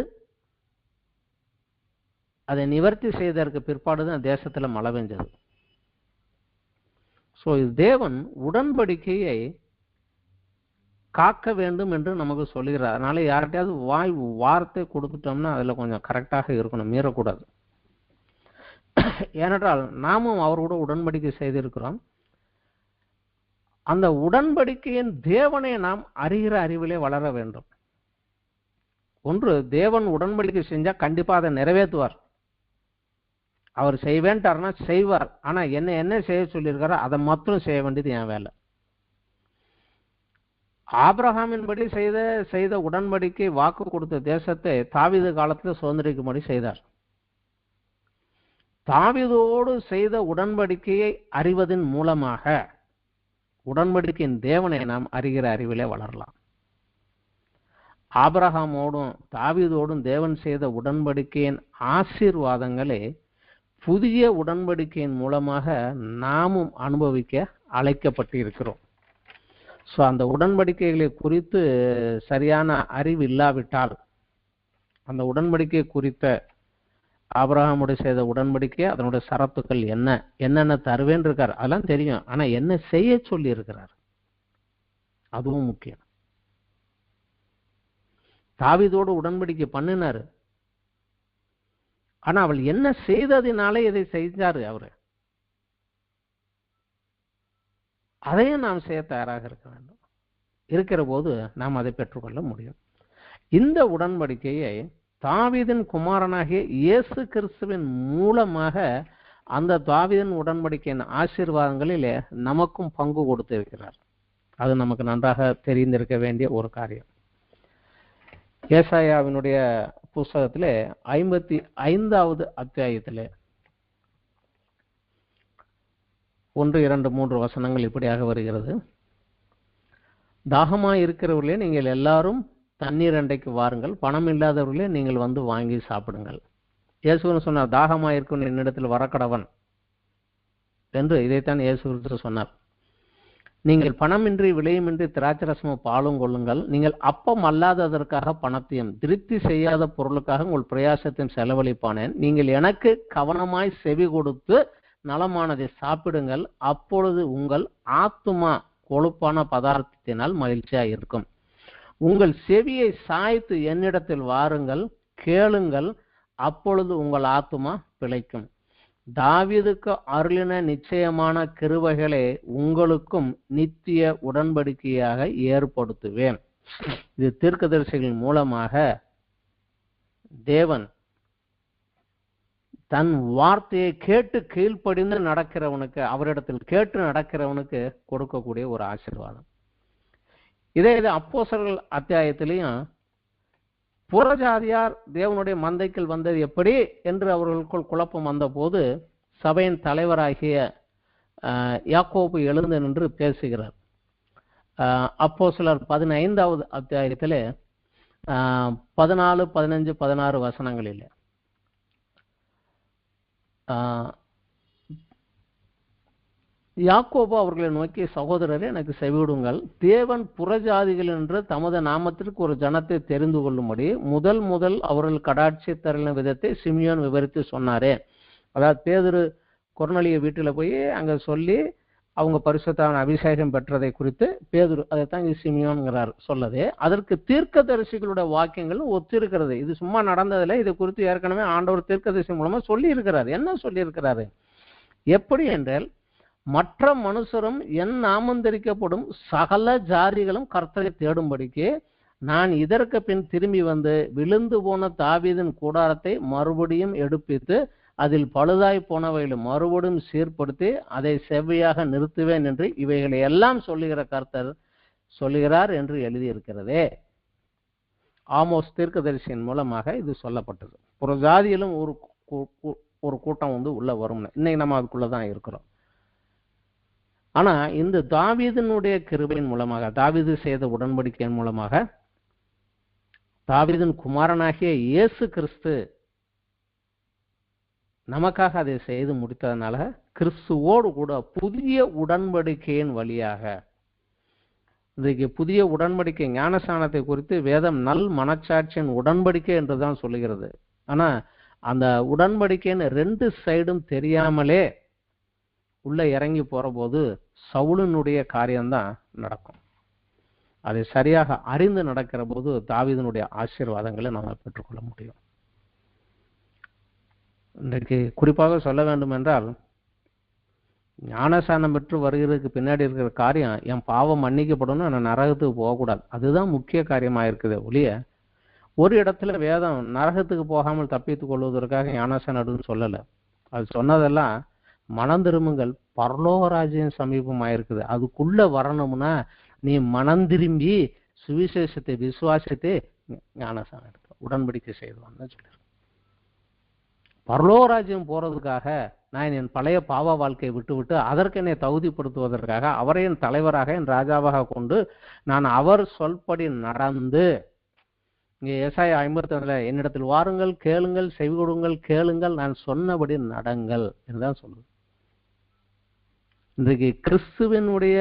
அதை நிவர்த்தி செய்ததற்கு பிற்பாடுதான் தேசத்துல மழை பெஞ்சது. சோ தேவன் உடன்படிக்கையை காக்க வேண்டும் என்று நமக்கு சொல்லுகிறார். அதனால யார்கிட்டயாவது வார்த்தை கொடுத்துட்டோம்னா அதுல கொஞ்சம் கரெக்டாக இருக்கணும், மீறக்கூடாது. ஏனென்றால் நாமும் அவரோட உடன்படிக்கை செய்திருக்கிறோம். அந்த உடன்படிக்கையின் தேவனை நாம் அறிகிற அறிவிலே வளர வேண்டும். ஒன்று, தேவன் உடன்படிக்கை செஞ்சா கண்டிப்பா அதை நிறைவேற்றுவார். அவர் செய்வேன்ட்டார்னா செய்வார். ஆனா என்ன செய்ய சொல்லியிருக்காரோ அதை மாத்திரம் செய்ய வேண்டியது என் வேலை. ஆபிரகாமின்படி செய்த உடன்படிக்கை வாக்கு கொடுத்த தேசத்தை தாவீது காலத்தில் சுதந்திரிக்கும்படி செய்தார். தாவீதோடு செய்த உடன்படிக்கையை அறிவதன் மூலமாக உடன்படிக்கையின் தேவனை நாம் அறிகிற அறிவிலே வளரலாம். ஆபிரகாமோடும் தாவீதோடும் தேவன் செய்த உடன்படிக்கையின் ஆசீர்வாதங்களை புதிய உடன்படிக்கையின் மூலமாக நாமும் அனுபவிக்க அழைக்கப்பட்டு இருக்கிறோம். ஸோ அந்த உடன்படிக்கைகளை குறித்து சரியான அறிவு இல்லாவிட்டால், அந்த உடன்படிக்கை குறித்த ஆபிரகாமுடைய செய்த உடன்படிக்கை அதனுடைய சரத்துக்கள் என்னென்ன தருவேன் இருக்கார் அதெல்லாம் தெரியும். ஆனா என்ன செய்ய சொல்லி இருக்கிறார் அதுவும் முக்கியம். தாவீதோடு உடன்படிக்கை பண்ணினாரு, ஆனா அவள் என்ன செய்ததினாலே இதை செஞ்சாரு அவரு, அதையும் நாம் செய்ய தயாராக இருக்க வேண்டும். இருக்கிற போது நாம் அதை பெற்றுக்கொள்ள முடியும். இந்த உடன்படிக்கையை தாவீதின் குமாரனாகிய இயேசு கிறிஸ்துவின் மூலமாக அந்த தாவீதின் உடன்படிக்கையின் ஆசீர்வாதங்களிலே நமக்கும் பங்கு கொடுத்திருக்கிறார். அது நமக்கு நன்றாக தெரிந்திருக்க வேண்டிய ஒரு காரியம். ஏசாயாவினுடைய புஸ்தகத்திலே 55வது அத்தியாயத்திலே 1, 2, 3 வசனங்கள் இப்படியாக வருகிறது. தாகமாய் இருக்கிறவர்களே நீங்கள் எல்லாரும் தண்ணீர் அண்டைக்கு வாருங்கள், பணம் இல்லாதவர்களே நீங்கள் வந்து வாங்கி சாப்பிடுங்கள். இயேசுன்னு சொன்னார், தாகமாய் இருக்கும் என்னிடத்தில் வரக்கடவன் என்று. இதைத்தான் இயேசு கிறிஸ்து சொன்னார். நீங்கள் பணமின்றி விலையுமின்றி திராட்சரசமும் பாலும் கொள்ளுங்கள். நீங்கள் அப்பம் அல்லாததற்காக பணத்தையும் திருப்தி செய்யாத பொருளுக்காக உங்கள் பிரயாசத்தையும் செலவழிப்பானேன். நீங்கள் எனக்கு கவனமாய் செவி கொடுத்து நலமானதை சாப்பிடுங்கள், அப்பொழுது உங்கள் ஆத்துமா கொழுப்பான பதார்த்தத்தினால் மகிழ்ச்சியா இருக்கும். உங்கள் செவியை சாய்த்து என்னிடத்தில் வாருங்கள், கேளுங்கள், அப்பொழுது உங்கள் ஆத்துமா பிழைக்கும். தாவீதுக்கு அருளின நிச்சயமான கிருபைகளை உங்களுக்கும் நித்திய உடன்படிக்கையாக ஏற்படுத்துவேன். இது தீர்க்கதரிசிகளின் மூலமாக தேவன் தன் வார்த்தையை கேட்டு கீழ்ப்படிந்து நடக்கிறவனுக்கு, அவரிடத்தில் கேட்டு நடக்கிறவனுக்கு கொடுக்கக்கூடிய ஒரு ஆசீர்வாதம். இதே இது அப்போஸ்தலர்கள் அத்தியாயத்திலையும் புறஜாதியார் தேவனுடைய மந்தைக்குள் வந்தது எப்படி என்று அவர்களுக்குள் குழப்பம் வந்த போது சபையின் தலைவராகிய யாக்கோபு எழுந்து நின்று பேசுகிறார். அப்போஸ்தலர் 15வது அத்தியாயத்திலே 14, 15, 16 வசனங்களில் யாக்கோபு அவர்களை நோக்கி, சகோதரரே எனக்கு செவிடுங்கள், தேவன் புறஜாதிகள் என்று தமது நாமத்திற்கு ஒரு ஜனத்தை தெரிந்து கொள்ளும்படி முதல் அவர்கள் கடாட்சி தருளின விதத்தை சிமியோன் விவரித்து சொன்னாரே. அதாவது பேதுரு கொர்நேலிய வீட்டில் போய் அங்கே சொல்லி அவங்க பரிசுத்தாவின் அபிஷேகம் பெற்றதை குறித்து பேதுரு அதைத்தான் இங்கே சிமியோன்கிறார் சொல்லதே. அதற்கு தீர்க்கதரிசிகளுடைய வாக்கியங்கள் ஒத்திருக்கிறது. இது சும்மா நடந்ததில்லை, இதை குறித்து ஏற்கனவே ஆண்டவர் தீர்க்கதரிசி மூலமா சொல்லி இருக்கிறார். என்ன சொல்லியிருக்கிறாரு? எப்படி என்றால், மற்ற மனுஷரும் என் நாமந்தரிக்கப்படும் சகல ஜாதிகளும் கர்த்தரை தேடும்படிக்கு நான் இதற்கு பின் திரும்பி வந்து விழுந்து போன தாவீதின் கூடாரத்தை மறுபடியும் எடுப்பித்து அதில் பழுதாய் போனவைகளும் மறுபடியும் சீர்படுத்தி அதை செவ்வையாக நிறுத்துவேன் என்று இவைகளை எல்லாம் சொல்லுகிற கர்த்தர் சொல்லுகிறார் என்று எழுதியிருக்கிறதே. ஆமோஸ் தீர்க்கதரிசியின் மூலமாக இது சொல்லப்பட்டது. ஒரு ஜாதியிலும் ஒரு கூட்டம் உள்ள வரும்னு. இன்னைக்கு நம்ம அதுக்குள்ளதான் இருக்கிறோம். ஆனா இந்த தாவீதினுடைய கிருபையின் மூலமாக, தாவீது செய்த உடன்படிக்கையின் மூலமாக, தாவீதின் குமாரனாகிய இயேசு கிறிஸ்து நமக்காக அதை செய்து முடித்ததுனால கிறிஸ்துவோடு கூட புதிய உடன்படிக்கையின் வழியாக, இன்றைக்கு புதிய உடன்படிக்கை ஞானஸ்நானத்தை குறித்து வேதம் நல் மனச்சாட்சியின் உடன்படிக்கை என்றுதான் சொல்லுகிறது. ஆனா அந்த உடன்படிக்கைன்னு ரெண்டு சைடும் தெரியாமலே உள்ள இறங்கி போற போது சவுலினுடைய காரியம்தான் நடக்கும். அதை சரியாக அறிந்து நடக்கிற போது தாவீதினுடைய ஆசீர்வாதங்களை நம்ம பெற்றுக்கொள்ள முடியும். இன்றைக்கு குறிப்பாக சொல்ல வேண்டும் என்றால், ஞானஸ்நானம் பெற்று வருகிறதுக்கு பின்னாடி இருக்கிற காரியம், என் பாவம் மன்னிக்கப்படணும், நான் நரகத்துக்கு போகக்கூடாது. அதுதான் முக்கிய காரியமாக இருக்குது ஒழிய, ஒரு இடத்துல வேதம் நரகத்துக்கு போகாமல் தப்பித்துக் கொள்வதற்காக ஞானஸ்நானம் சொல்லலை. அது சொன்னதெல்லாம் மனம் திரும்புங்கள், பரலோக ராஜ்யம் சமீபமாயிருக்குது, அதுக்குள்ள வரணும்னா நீ மனம் திரும்பி சுவிசேஷத்தை விசுவாசித்து ஞானஸ்நானம் எடுக்க உடன்படிக்கை செய்துவான்னு சொல்லியிருக்கேன். பரலோக ராஜ்யம் போறதுக்காக நான் என் பழைய பாவ வாழ்க்கையை விட்டுவிட்டு அதற்கு என்னை தகுதிப்படுத்துவதற்காக அவரை என் தலைவராக, என் ராஜாவாக கொண்டு நான் அவர் சொல்படி நடந்து, இங்கே ஏசாயா 51 என்னிடத்தில் வாருங்கள், கேளுங்கள், செவி கொடுங்கள், கேளுங்கள், நான் சொன்னபடி நடங்கள் என்றுதான் சொல்லுது. இன்றைக்கு கிறிஸ்துவனுடைய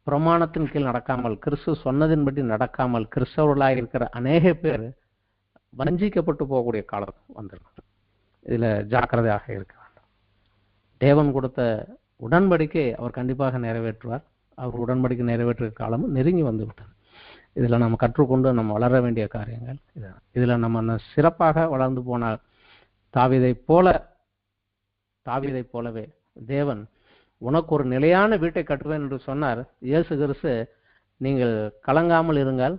பிரமாணத்தின் கீழ் நடக்காமல், கிறிஸ்து சொன்னதின்படி நடக்காமல் கிறிஸ்தவர்களாக இருக்கிற அநேக பேர் வஞ்சிக்கப்பட்டு போகக்கூடிய காலம் வந்துருக்கு. இதுல ஜாக்கிரதையாக இருக்க வேண்டும். தேவன் கொடுத்த உடன்படிக்கை அவர் கண்டிப்பாக நிறைவேற்றுவார். அவர் உடன்படிக்கை நிறைவேற்றுற காலமும் நெருங்கி வந்து விட்டது. இதுல நம்ம கற்றுக்கொண்டு நம்ம வளர வேண்டிய காரியங்கள் இதுதான். இதுல நம்ம சிறப்பாக வளர்ந்து போனால் தாவீதை போலவே தேவன் உனக்கு ஒரு நிலையான வீட்டை கட்டுவேன் என்று சொன்னார். இயேசு கிறிஸ்து, நீங்கள் கலங்காமல் இருங்கள்,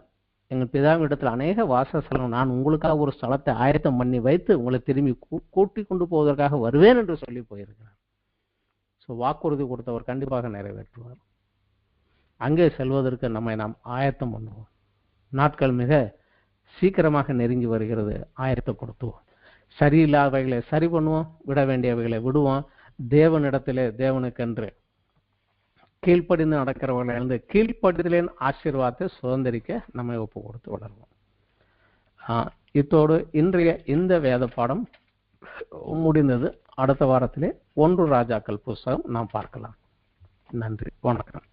எங்கள் பிதாவின் இடத்தில் அநேக வாசஸ்தலம், நான் உங்களுக்காக ஒரு ஸ்தலத்தை ஆயத்தம் பண்ணி வைத்து உங்களை திரும்பி கூட்டி கொண்டு போவதற்காக வருவேன் என்று சொல்லி போயிருக்கிறார். ஸோ வாக்குறுதி கொடுத்தவர் கண்டிப்பாக நிறைவேற்றுவார். அங்கே செல்வதற்கு நாம் ஆயத்தம் பண்ணுவோம். நாட்கள் மிக சீக்கிரமாக நெருங்கி வருகிறது. ஆயத்தப்படுத்துவோம். சரியில்லாதவைகளை சரி பண்ணுவோம், விட வேண்டியவைகளை விடுவோம். தேவனிடத்திலே தேவனுக்கென்று கீழ்ப்படிந்து நடக்கிறவர்களிருந்து கீழ்ப்படுதலின் ஆசீர்வாதத்தை சுதந்திரிக்க நம்மை ஒப்பு கொடுத்து வளர்வோம். இத்தோடு இன்றைய இந்த வேத பாடம் முடிந்தது. அடுத்த வாரத்திலே 1 ராஜாக்கள் புஸ்தகம் நாம் பார்க்கலாம். நன்றி, வணக்கம்.